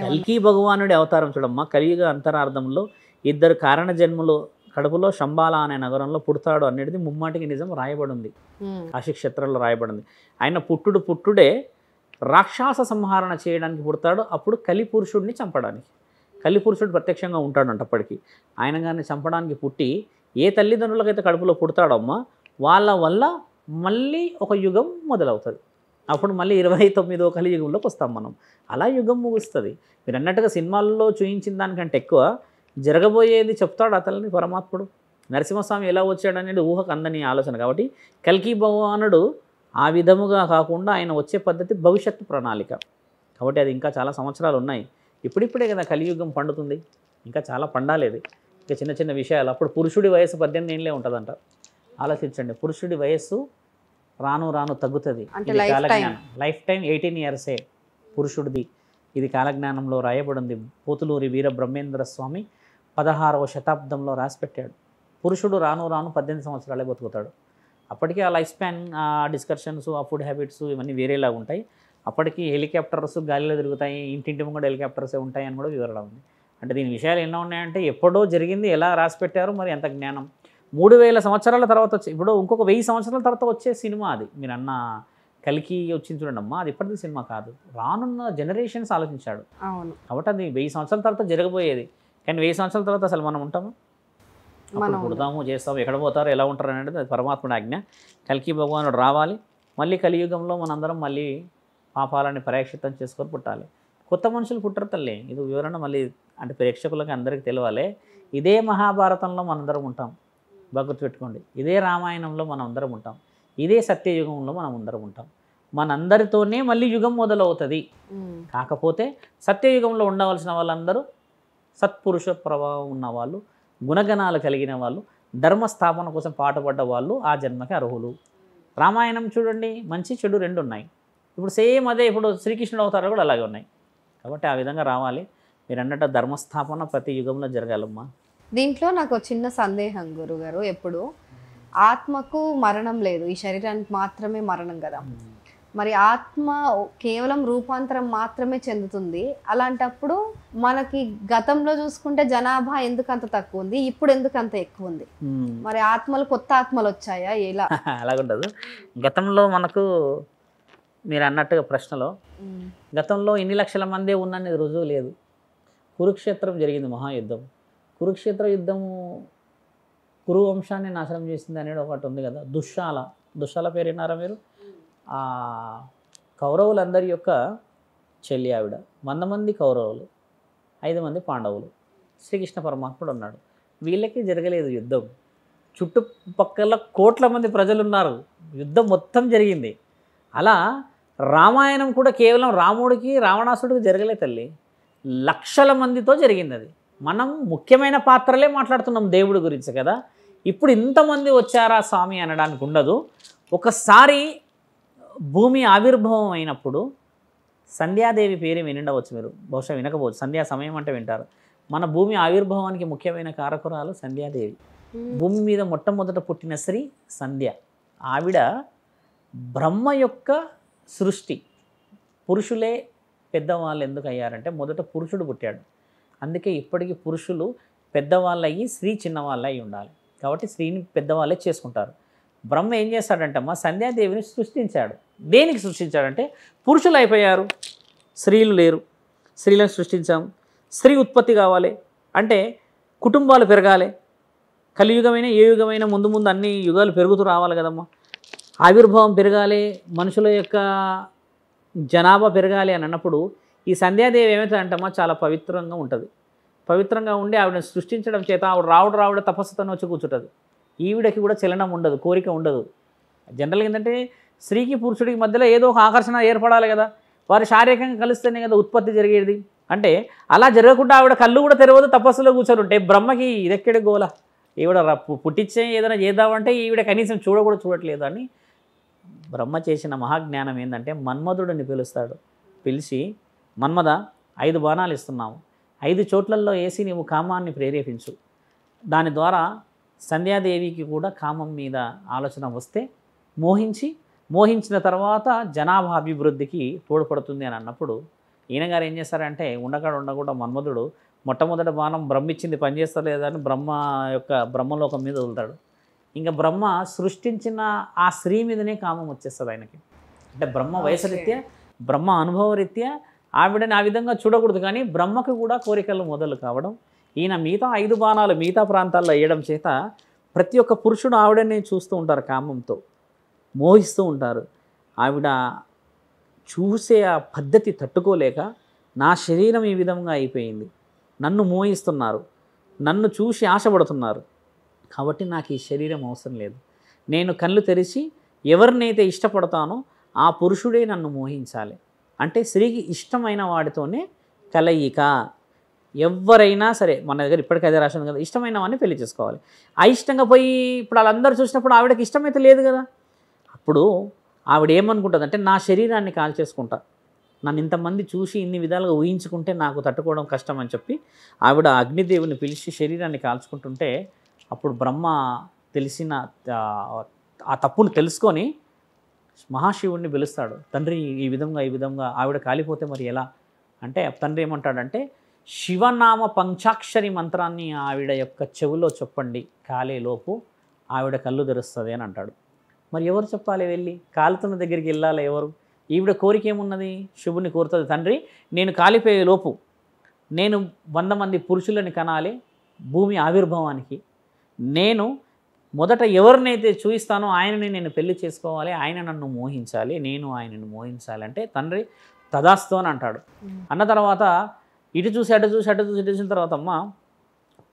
కల్కి భగవానుడి అవతారం చూడమ్మా. కలియుగ అంతరార్థంలో 2 కారణ జన్మలు కడుపులో శంబాల అనే నగరంలో పుడతాడు అనేది ముమ్మాటికి నిజం రాయబడింది, కాశీ క్షేత్రంలో రాయబడింది. ఆయన పుట్టుడే రాక్షస సంహారణ చేయడానికి పుడతాడు. అప్పుడు కలిపురుషుడిని చంపడానికి, కలిపురుషుడు ప్రత్యక్షంగా ఉంటాడంటప్పటికీ. ఆయన గారిని చంపడానికి పుట్టి ఏ తల్లిదండ్రులకైతే కడుపులో పుడతాడమ్మా వాళ్ళ వల్ల మళ్ళీ ఒక యుగం మొదలవుతుంది. అప్పుడు మళ్ళీ 29వ కలియుగంలోకి వస్తాం మనం. అలా యుగం ముగుస్తుంది. మీరు అన్నట్టుగా సినిమాల్లో చూయించిన దానికంటే ఎక్కువ జరగబోయేది చెప్తాడు అతలని పరమాత్ముడు. నరసింహస్వామి ఎలా వచ్చాడనేది ఊహకు అందని ఆలోచన. కాబట్టి కల్కి భగవానుడు ఆ విధముగా కాకుండా ఆయన వచ్చే పద్ధతి భవిష్యత్తు ప్రణాళిక. కాబట్టి అది ఇంకా చాలా సంవత్సరాలు ఉన్నాయి. ఇప్పుడిప్పుడే కదా కలియుగం పండుతుంది, ఇంకా చాలా పండాలేదు. ఇంకా చిన్న చిన్న విషయాలు. అప్పుడు పురుషుడి వయసు 18 ఏళ్ళే ఉంటుందంట. ఆలోచించండి, పురుషుడి వయస్సు రాను రాను తగ్గుతుంది. ఇది కాలజ్ఞానం. లైఫ్ టైం 18 ఇయర్సే పురుషుడిది. ఇది కాలజ్ఞానంలో రాయబడింది. పోతులూరి వీర బ్రహ్మేంద్ర స్వామి 16వ శతాబ్దంలో రాసిపెట్టాడు. పురుషుడు రాను రాను 18 సంవత్సరాలే బతుకుతాడు. అప్పటికి ఆ లైఫ్ స్పాన్, ఆ డిస్కషన్స్, ఆ ఫుడ్ హ్యాబిట్స్ ఇవన్నీ వేరేలాగా ఉంటాయి. అప్పటికి హెలికాప్టర్స్ గాలిలో తిరుగుతాయి, ఇంటింటి ముందు హెలికాప్టర్సే ఉంటాయి అని కూడా వివరణ ఉంది. అంటే దీని విషయాలు ఎన్నో ఉన్నాయంటే ఎప్పుడో జరిగింది, ఎలా రాసిపెట్టారు, మరి ఎంత జ్ఞానం. 3000 సంవత్సరాల తర్వాత వచ్చే, ఇప్పుడు ఇంకొక 1000 సంవత్సరాల తర్వాత వచ్చే సినిమా అది. మీరు అన్న కలికి వచ్చింది చూడండి అమ్మా, అది ఇప్పటిది సినిమా కాదు, రానున్న జనరేషన్స్ ఆలోచించాడు. అవును. కాబట్టి అది 1000 సంవత్సరాల తర్వాత జరగబోయేది. కానీ 1000 సంవత్సరాల తర్వాత అసలు మనం ఉంటాము? మనం పుడతాము, చేస్తాము, ఎక్కడ పోతారు, ఎలా ఉంటారు అనేది అది పరమాత్ముడి ఆజ్ఞ. కల్కి భగవానుడు రావాలి, మళ్ళీ కలియుగంలో మనందరం మళ్ళీ పాపాలని పరీక్షితం చేసుకొని పుట్టాలి. కొత్త మనుషులు పుట్టరు తల్లి. ఇది వివరణ మళ్ళీ అంటే ప్రేక్షకులకి అందరికీ తెలియాలి. ఇదే మహాభారతంలో మనందరం ఉంటాం, గుర్తుపెట్టుకోండి. ఇదే రామాయణంలో మనం అందరం ఉంటాం, ఇదే సత్యయుగంలో మనం అందరం ఉంటాం. మనందరితోనే మళ్ళీ యుగం మొదలవుతుంది. కాకపోతే సత్యయుగంలో ఉండవలసిన వాళ్ళందరూ సత్పురుష ప్రభావం ఉన్నవాళ్ళు, గుణగణాలు కలిగిన వాళ్ళు, ధర్మస్థాపన కోసం పాటుపడ్డ వాళ్ళు ఆ జన్మకి అర్హులు. రామాయణం చూడండి, మంచి చెడు రెండు ఉన్నాయి. ఇప్పుడు సేమ్ అదే ఇప్పుడు శ్రీకృష్ణుడు అవతారాలు కూడా అలాగే ఉన్నాయి. కాబట్టి ఆ విధంగా రావాలి. మీరు అన్నట్టు ధర్మస్థాపన ప్రతి యుగంలో జరగాలమ్మా. దీంట్లో నాకు చిన్న సందేహం గురుగారు, ఎప్పుడు ఆత్మకు మరణం లేదు, ఈ శరీరానికి మాత్రమే మరణం కదా. మరి ఆత్మ కేవలం రూపాంతరం మాత్రమే చెందుతుంది. అలాంటప్పుడు మనకి గతంలో చూసుకుంటే జనాభా ఎందుకు అంత తక్కువ ఉంది, ఇప్పుడు ఎందుకు అంత ఎక్కువ ఉంది? మరి ఆత్మలు, కొత్త ఆత్మలు వచ్చాయా, ఎలా? అలాగుండదు. గతంలో మనకు మీరు అన్నట్టుగా ప్రశ్నలో, గతంలో ఇన్ని లక్షల మందే ఉన్నది రుజువు లేదు. కురుక్షేత్రం జరిగింది, మహాయుద్ధం. కురుక్షేత్ర యుద్ధము కురు వంశాన్ని నాశనం చేసింది అనేది ఒకటి ఉంది కదా. దుశ్శాల పేరు విన్నారా మీరు? ఆ కౌరవులందరి యొక్క చెల్లి ఆవిడ. 100 మంది కౌరవులు, 5 మంది పాండవులు, శ్రీకృష్ణ పరమాత్ముడు ఉన్నాడు. వీళ్ళకి జరగలేదు యుద్ధం. చుట్టుపక్కల కోట్ల మంది ప్రజలు ఉన్నారు, యుద్ధం మొత్తం జరిగింది. అలా రామాయణం కూడా కేవలం రాముడికి రావణాసుడికి జరగలే తల్లి, లక్షల మందితో జరిగింది. అది మనం ముఖ్యమైన పాత్రలే మాట్లాడుతున్నాం దేవుడి గురించి కదా. ఇప్పుడు ఇంతమంది వచ్చారా స్వామి అనడానికి ఉండదు. ఒకసారి భూమి ఆవిర్భావం అయినప్పుడు సంధ్యాదేవి పేరు వినిండవచ్చు, మీరు బహుశా వినకపోవచ్చు. సంధ్యా సమయం అంటే వింటారు. మన భూమి ఆవిర్భావానికి ముఖ్యమైన కారకురాలు సంధ్యాదేవి. భూమి మీద మొట్టమొదట పుట్టిన స్త్రీ సంధ్య. ఆవిడ బ్రహ్మ యొక్క సృష్టి. పురుషులే పెద్దవాళ్ళు ఎందుకు అయ్యారంటే మొదట పురుషుడు పుట్టాడు. అందుకే ఇప్పటికీ పురుషులు పెద్దవాళ్ళు అయ్యి స్త్రీ చిన్నవాళ్ళు అయి ఉండాలి. కాబట్టి స్త్రీని పెద్దవాళ్ళే చేసుకుంటారు. బ్రహ్మ ఏం చేస్తాడంటమ్మా, సంధ్యాదేవిని సృష్టించాడు. దేనికి సృష్టించాడంటే పురుషులు అయిపోయారు, స్త్రీలు లేరు, స్త్రీలను సృష్టించాం. స్త్రీ ఉత్పత్తి కావాలి అంటే కుటుంబాలు పెరగాలి. కలియుగమైన ఏ యుగమైనా ముందు ముందు అన్ని యుగాలు పెరుగుతూ రావాలి కదమ్మా. ఆవిర్భావం పెరగాలి, మనుషుల యొక్క జనాభా పెరగాలి అని అన్నప్పుడు ఈ సంధ్యాదేవి ఏమవుతుందంటమ్మా, చాలా పవిత్రంగా ఉంటుంది. పవిత్రంగా ఉండి ఆవిడని సృష్టించడం చేత ఆవిడ రావుడ తపస్సుతో వచ్చి కూర్చుంటుంది. ఈవిడకి కూడా చలనం ఉండదు, కోరిక ఉండదు. జనరల్గా ఏంటంటే స్త్రీకి పురుషుడికి మధ్యలో ఏదో ఒక ఆకర్షణ ఏర్పడాలి కదా, వారి శారీరకంగా కలిస్తేనే కదా ఉత్పత్తి జరిగేది. అంటే అలా జరగకుండా ఆవిడ కళ్ళు కూడా తెరవదు, తపస్సులో కూర్చొని ఉంటే బ్రహ్మకి ఇదెక్కడి గోల, ఈవిడ పుట్టించే ఏదైనా చేద్దామంటే ఈవిడ కనీసం చూడట్లేదు అని బ్రహ్మ చేసిన మహాజ్ఞానం ఏంటంటే మన్మధుడిని పిలుస్తాడు. పిలిచి, మన్మథ 5 బాణాలు ఇస్తున్నాము, 5 చోట్లలో వేసి నీవు కామాన్ని ప్రేరేపించు. దాని ద్వారా సంధ్యాదేవికి కూడా కామం మీద ఆలోచన వస్తే మోహించిన తర్వాత జనాభా అభివృద్ధికి తోడ్పడుతుంది అని అన్నప్పుడు ఈయనగారు ఏం చేస్తారంటే ఉండకుండా మన్మధుడు మొట్టమొదటి బాణం బ్రహ్మిచ్చింది పనిచేస్తలేదని బ్రహ్మలోకం మీద వదులుతాడు. ఇంకా బ్రహ్మ సృష్టించిన ఆ స్త్రీ మీదనే కామం వచ్చేస్తుంది ఆయనకి. అంటే బ్రహ్మ వయసరీత్యా, బ్రహ్మ అనుభవరీత్యా ఆవిడని ఆ విధంగా చూడకూడదు. కానీ బ్రహ్మకు కూడా కోరికలు మొదలు కావడం, ఈయన మిగతా 5 బాణాలు మిగతా ప్రాంతాల్లో వేయడం చేత ప్రతి ఒక్క పురుషుడు ఆవిడని చూస్తూ ఉంటారు, కామంతో మోహిస్తూ ఉంటారు. ఆవిడ చూసే ఆ పద్ధతి తట్టుకోలేక నా శరీరం ఈ విధంగా అయిపోయింది, నన్ను మోహిస్తున్నారు, నన్ను చూసి ఆశపడుతున్నారు, కాబట్టి నాకు ఈ శరీరం అవసరం లేదు. నేను కళ్ళు తెరిచి ఎవరినైతే ఇష్టపడతానో ఆ పురుషుడే నన్ను మోహించాలి అంటే స్త్రీకి ఇష్టమైన వాడితోనే కలయిక. ఎవరైనా సరే మన దగ్గర ఇప్పటికీ అదే రాసింది కదా, ఇష్టమైన వాడిని పెళ్లి చేసుకోవాలి. అయిష్టంగా పోయి ఇప్పుడు వాళ్ళందరూ చూసినప్పుడు ఆవిడకి ఇష్టమైతే లేదు కదా, అప్పుడు ఆవిడ ఏమనుకుంటుంది అంటే నా శరీరాన్ని కాల్చేసుకుంటా, నన్ను ఇంతమంది చూసి ఇన్ని విధాలుగా ఊహించుకుంటే నాకు తట్టుకోవడం కష్టం అని చెప్పి ఆవిడ అగ్నిదేవుని పిలిచి శరీరాన్ని కాల్చుకుంటుంటే అప్పుడు బ్రహ్మ తెలిసిన ఆ తప్పును తెలుసుకొని మహాశివుడిని పిలుస్తాడు. తండ్రి ఈ విధంగా ఆవిడ కాలిపోతే మరి ఎలా అంటే తండ్రి ఏమంటాడంటే శివనామ పంచాక్షరి మంత్రాన్ని ఆవిడ యొక్క చెవిలో చెప్పండి, కాలేలోపు ఆవిడ కళ్ళు తెరుస్తుంది అని అంటాడు. మరి ఎవరు చెప్పాలి, వెళ్ళి కాలుతున్న దగ్గరికి వెళ్ళాలి ఎవరు? ఈవిడ కోరిక ఏమున్నది, శివుని కోరుతుంది, తండ్రి నేను కాలిపోయే లోపు నేను 100 మంది పురుషులని కనాలి భూమి ఆవిర్భావానికి, నేను మొదట ఎవరినైతే చూయిస్తానో ఆయనని నేను పెళ్లి చేసుకోవాలి, ఆయన నన్ను మోహించాలి, నేను ఆయనను మోహించాలి అంటే తండ్రి తదాస్తు అని అంటాడు. అన్న తర్వాత ఇటు చూసి అటు చూసి అటు చూసి ఇటు చూసిన తర్వాత అమ్మ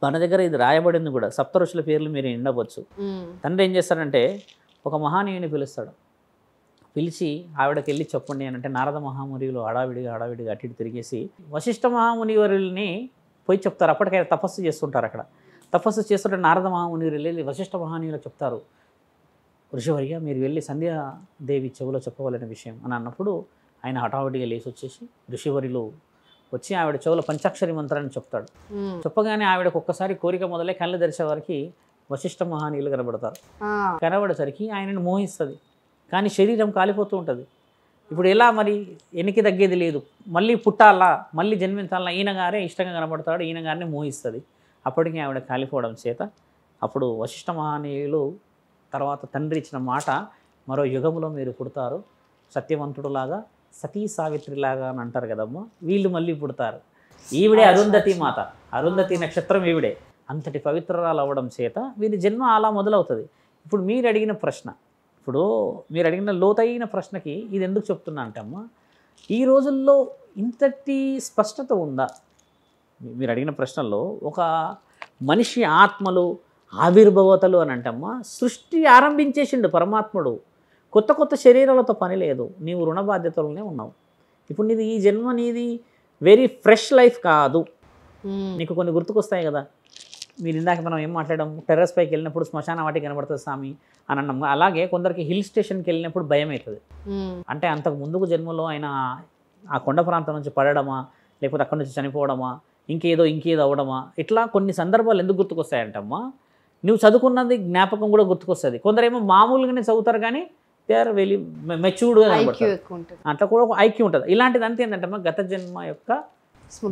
మన దగ్గర ఇది రాయబడింది కూడా, సప్తఋషుల పేర్లు మీరు ఎండవచ్చు. తండ్రి ఏం చేస్తాడంటే ఒక మహానీయుని పిలుస్తాడు, పిలిచి ఆవిడకి వెళ్ళి చెప్పండి అని అంటే నారద మహామునివులు హడావిడిగా అటు ఇటు తిరిగేసి వశిష్ఠ మహామునివరుల్ని పోయి చెప్తారు. అప్పటికైనా తపస్సు చేస్తుంటారు, అక్కడ తపస్సు చేస్తుంటే నారద మహామునివులు వెళ్ళి వశిష్ఠ మహానీయులు చెప్తారు, ఋషివర్య మీరు వెళ్ళి సంధ్యాదేవి చెవిలో చెప్పవలసిన విషయం అని అన్నప్పుడు ఆయన హఠావుడిగా లేచి వచ్చేసి ఋషివర్యులు వచ్చి ఆవిడ చెవుల పంచాక్షరి మంత్రాన్ని చెప్తాడు. చెప్పగానే ఆవిడకు ఒక్కసారి కోరిక మొదలై కళ్ళు తెరిచే వారికి వశిష్ఠ మహానీయులు కనబడతారు. కనబడేసరికి ఆయనను మోహిస్తుంది, కానీ శరీరం కాలిపోతూ ఉంటుంది. ఇప్పుడు ఎలా మరి ఎనికి తగ్గేది లేదు, మళ్ళీ పుట్టాలా మళ్ళీ జన్మించాలా, ఈయన గారే ఇష్టంగా కనబడతాడు, ఈయన గారిని మోహిస్తుంది. అప్పటికి ఆవిడ కాలిపోవడం చేత అప్పుడు వశిష్ఠ మహానీయులు తర్వాత తండ్రి ఇచ్చిన మాట, మరో యుగంలో మీరు పుడతారు సత్యవంతుడులాగా సతీ సావిత్రిలాగా అని అంటారు కదమ్మా, వీళ్ళు మళ్ళీ పుడతారు. ఈవిడే అరుంధతి మాత, అరుంధతి నక్షత్రం ఈవిడే, అంతటి పవిత్రరాలు అవ్వడం చేత వీరి జన్మ అలా మొదలవుతుంది. ఇప్పుడు మీరు అడిగిన ప్రశ్న, ఇప్పుడు మీరు అడిగిన లోతైన ప్రశ్నకి ఇది ఎందుకు చెప్తున్నా అంటే అమ్మ ఈ రోజుల్లో ఇంతటి స్పష్టత ఉందా? మీరు అడిగిన ప్రశ్నలో ఒక మనిషి ఆత్మలు ఆవిర్భవతలు అని అంటమ్మా సృష్టి ఆరంభించేసిండు పరమాత్ముడు, కొత్త కొత్త శరీరాలతో పని లేదు, నీవు రుణ బాధ్యతలనే ఉన్నావు. ఇప్పుడు నీది ఈ జన్మ నీది వెరీ ఫ్రెష్ లైఫ్ కాదు, నీకు కొన్ని గుర్తుకొస్తాయి కదా. మీరు ఇందాక మనం ఏం మాట్లాడాం, టెర్రస్ పైకి వెళ్ళినప్పుడు శ్మశాన వాటికి కనబడుతుంది స్వామి అని అన్నాం. అలాగే కొందరికి హిల్ స్టేషన్కి వెళ్ళినప్పుడు భయం అవుతుంది, అంటే అంతకు ముందుకు జన్మలో ఆయన ఆ కొండ ప్రాంతం నుంచి పడడమా లేకపోతే అక్కడి నుంచి చనిపోవడమా ఇంకేదో అవ్వడమా, ఇట్లా కొన్ని సందర్భాలు ఎందుకు గుర్తుకొస్తాయంటమ్మా నువ్వు చదువుకున్నది జ్ఞాపకం కూడా గుర్తుకొస్తుంది. కొందరేమో మామూలుగానే చదువుతారు కానీ దే ఆర్ వెరీ మెచ్యూర్డ్గా కనబడతారు, అట్లా కూడా ఒక ఐక్యూ ఉంటుంది. ఇలాంటిది అంతే ఏంటంటే గత జన్మ యొక్క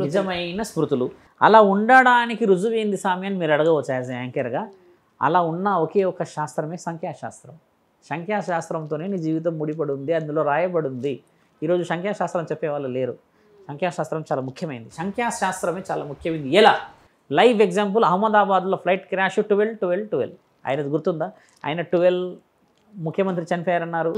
నిజమైన స్మృతులు. అలా ఉండడానికి రుజువు ఏంది స్వామి అని మీరు అడగవచ్చు యాజ్ యాంకర్గా. అలా ఉన్న ఒకే ఒక శాస్త్రమే సంఖ్యాశాస్త్రం. సంఖ్యాశాస్త్రంతోనే నీ జీవితం ముడిపడి ఉంది, అందులో రాయబడి ఉంది. ఈరోజు సంఖ్యాశాస్త్రం చెప్పేవాళ్ళు లేరు. సంఖ్యాశాస్త్రం చాలా ముఖ్యమైనది, సంఖ్యాశాస్త్రమే చాలా ముఖ్యమైనది. ఎలా లైవ్ ఎగ్జాంపుల్, అహ్మదాబాద్లో ఫ్లైట్ క్రాష్ 12 ఆయనది గుర్తుందా? ఆయన 12 ముఖ్యమంత్రి చనిపోయారన్నారు,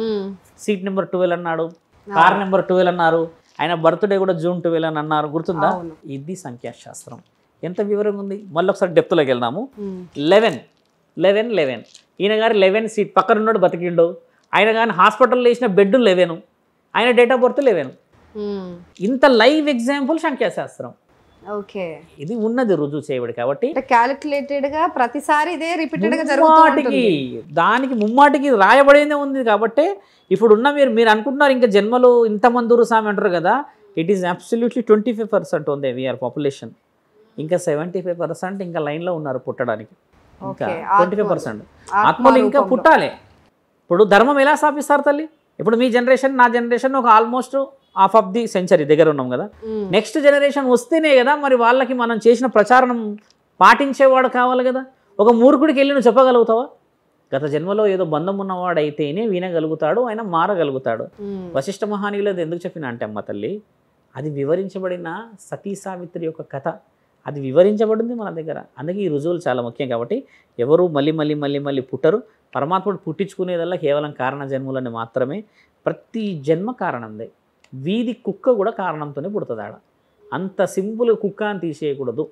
సీట్ నెంబర్ 12 అన్నాడు, కార్ నెంబర్ 12 అన్నారు, ఆయన బర్త్డే కూడా June 12 అని అన్నారు, గుర్తుందా? ఇది సంఖ్యాశాస్త్రం. ఎంత వివరంగా ఉంది. మళ్ళీ ఒకసారి డెప్త్లోకి వెళ్దాము. 11 ఈయన గారు 11 సీట్ పక్కన ఉన్నాడు బతికిండు, ఆయన కానీ హాస్పిటల్లో వేసిన బెడ్ 11, ఆయన డేట్ ఆఫ్ బర్త్ 11. ఇంత లైవ్ ఎగ్జాంపుల్ సంఖ్యాశాస్త్రం. ఓకే, ఇది ఉన్నది రుజువు చేయబడి కాబట్టి క్యాలిక్యులేటెడ్ గా ప్రతిసారి ఇదే రిపీటెడ్ గా జరుగుతుంది, దానికి ముమ్మాటికి రాయబడేదే ఉంది. కాబట్టి ఇప్పుడు ఉన్న మీరు అనుకుంటున్నారు ఇంకా జన్మలో ఇంతమంది సామి అంటారు కదా, ఇట్ ఈస్ అబ్సల్యూట్లీ 25% ఉంది వీఆర్ పాపులేషన్. ఇంకా 75% ఇంకా లైన్లో ఉన్నారు పుట్టడానికి. ఇంకా 25% ఆత్మలు ఇంకా పుట్టాలి. ఇప్పుడు ధర్మం ఎలా స్థాపిస్తారు తల్లి? ఇప్పుడు మీ జనరేషన్ నా జనరేషన్ ఒక almost half of the century దగ్గర ఉన్నాం కదా. నెక్స్ట్ జనరేషన్ వస్తేనే కదా మరి వాళ్ళకి మనం చేసిన ప్రచారం పాటించేవాడు కావాలి కదా. ఒక మూర్ఖుడికి వెళ్ళి నువ్వు చెప్పగలుగుతావా? గత జన్మలో ఏదో బంధం ఉన్నవాడైతేనే వినగలుగుతాడు, ఆయన మారగలుగుతాడు. వశిష్ఠ మహానీయులు అది ఎందుకు చెప్పిన అంటే అమ్మ తల్లి, అది వివరించబడిన సతీ సావిత్రి యొక్క కథ, అది వివరించబడింది మన దగ్గర. అందుకే ఈ రుజువులు చాలా ముఖ్యం. కాబట్టి ఎవరు మళ్ళీ పుట్టరు. పరమాత్ముడు పుట్టించుకునేదల్లా కేవలం కారణ జన్ములని మాత్రమే. ప్రతి జన్మ కారణందే. వీధి కుక్క కూడా కారణంతోనే పుడుతుంది ఆడ. అంత సింపుల్ కుక్క అని తీసేయకూడదు.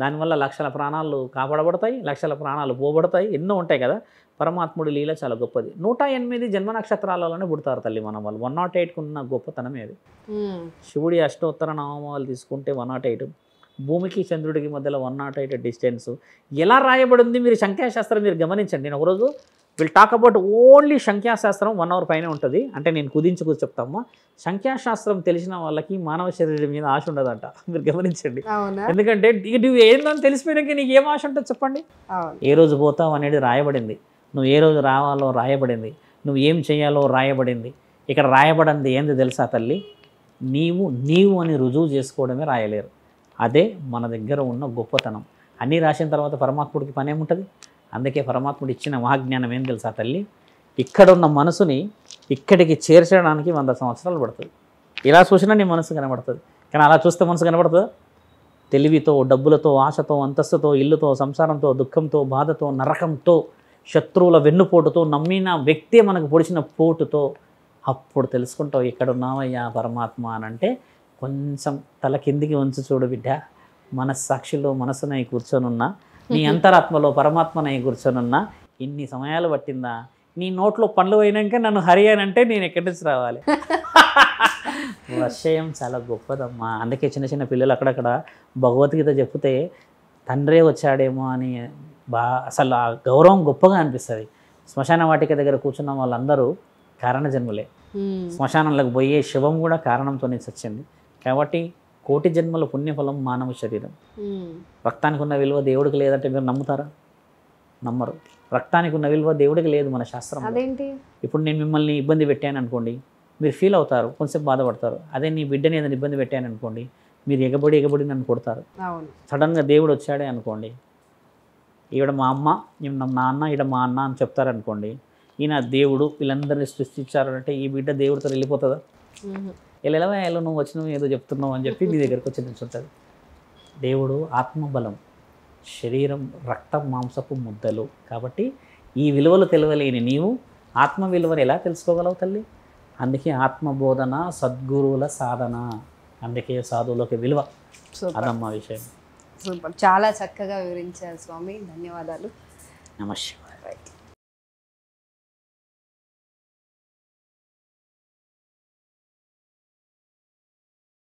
దానివల్ల లక్షల ప్రాణాలు కాపాడబడతాయి, లక్షల ప్రాణాలు పోబడతాయి, ఎన్నో ఉంటాయి కదా. పరమాత్ముడి లీల చాలా గొప్పది. 108 జన్మ నక్షత్రాలలోనే పుడతారు తల్లి మన వాళ్ళు. 108కు ఉన్న గొప్పతనమే అది. శివుడి అష్టోత్తర నామాలు తీసుకుంటే 108, భూమికి చంద్రుడికి మధ్యలో 108 డిస్టెన్స్. ఎలా రాయబడింది మీరు సంఖ్యాశాస్త్రం మీరు గమనించండి. నేను ఒకరోజు విల్ టాక్ అబౌట్ ఓన్లీ సంఖ్యాశాస్త్రం 1 అవర్ పైన ఉంటుంది. అంటే నేను కుదించుకు చెప్తామా, సంఖ్యాశాస్త్రం తెలిసిన వాళ్ళకి మానవ శరీరం మీద ఆశ ఉండదంట. మీరు గమనించండి. ఎందుకంటే నువ్వు ఏందని తెలిసిపోయినాక నీకు ఏం ఆశ ఉంటుంది చెప్పండి. ఏ రోజు పోతావు అనేది రాయబడింది, నువ్వు ఏ రోజు రావాలో రాయబడింది, నువ్వు ఏం చేయాలో రాయబడింది. ఇక్కడ రాయబడింది ఏంది తెలుసా తల్లి, నీవు అని రుజువు చేసుకోవడమే రాయలేరు. అదే మన దగ్గర ఉన్న గొప్పతనం. అన్నీ రాసిన తర్వాత పరమాత్ముడికి పని ఏముంటుంది. అందుకే పరమాత్ముడు ఇచ్చిన మహాజ్ఞానం ఏం తెలుసా తల్లి, ఇక్కడున్న మనసుని ఇక్కడికి చేర్చడానికి 100 సంవత్సరాలు పడుతుంది. ఇలా చూసినా నీ మనసు కనబడుతుంది, కానీ అలా చూస్తే మనసు కనబడుతుందా? తెలివితో, డబ్బులతో, ఆశతో, అంతస్తుతో, ఇల్లుతో, సంసారంతో, దుఃఖంతో, బాధతో, నరకంతో, శత్రువుల వెన్నుపోటుతో, నమ్మిన వ్యక్తే మనకు పొడిచిన పోటుతో అప్పుడు తెలుసుకుంటావు ఇక్కడున్నావయ్యా పరమాత్మ అని. అంటే కొంచెం తల కిందికి వంచి చూడు బిడ్డ, మనస్సాక్షిలో మనసునై కూర్చొనున్నా, నీ అంతరాత్మలో పరమాత్మనై కూర్చొనున్నా. ఇన్ని సమయాలు పట్టిందా? నీ నోట్లో పండ్లు అయినాక నన్ను హరి అని అంటే నేను ఎక్కడి నుంచి రావాలి? విషయం చాలా గొప్పదమ్మా. అందుకే చిన్న చిన్న పిల్లలు అక్కడక్కడ భగవద్గీత చెప్తే తండ్రే వచ్చాడేమో అని అసలు ఆ గౌరవం గొప్పగా అనిపిస్తుంది. శ్మశాన వాటిక దగ్గర కూర్చున్న వాళ్ళందరూ కారణ జన్మలే. శ్మశానంలోకి పోయే శవం కూడా కారణంతోనే చచ్చింది. కాబట్టి 1,000,000 జన్మల పుణ్యఫలం మానవ శరీరం. రక్తానికి ఉన్న విలువ దేవుడికి లేదంటే మీరు నమ్ముతారా? నమ్మరు. రక్తానికి ఉన్న విలువ దేవుడికి లేదు మన శాస్త్రం. ఇప్పుడు నేను మిమ్మల్ని ఇబ్బంది పెట్టాను అనుకోండి, మీరు ఫీల్ అవుతారు, కొంచెం బాధపడతారు. అదే నీ బిడ్డని ఏదైనా ఇబ్బంది పెట్టాను అనుకోండి, మీరు ఎగబడి నన్ను కొడతారు. సడన్గా దేవుడు వచ్చాడే అనుకోండి, ఈవిడ మా అమ్మ, ఈయన మా అన్న, ఈడ మా అన్న అని చెప్తారనుకోండి, ఈయన దేవుడు వీళ్ళందరినీ సృష్టించారంటే ఈ బిడ్డ దేవుడితో వెళ్ళిపోతుందా? ఎలా నువ్వు వచ్చినావు ఏదో చెప్తున్నావు అని చెప్పి మీ దగ్గరకు వచ్చి నిల్చుంటుంది. దేవుడు ఆత్మబలం, శరీరం రక్తం మాంసపు ముద్దలు. కాబట్టి ఈ విలువలు తెలియలేని నీవు ఆత్మ విలువను ఎలా తెలుసుకోగలవు తల్లి? అందుకే ఆత్మబోధన, సద్గురువుల సాధన, అందుకే సాధువులకి విలువ. అదమ్మా విషయం. సూపర్, చాలా చక్కగా వివరించారు స్వామి. ధన్యవాదాలు. నమస్తే.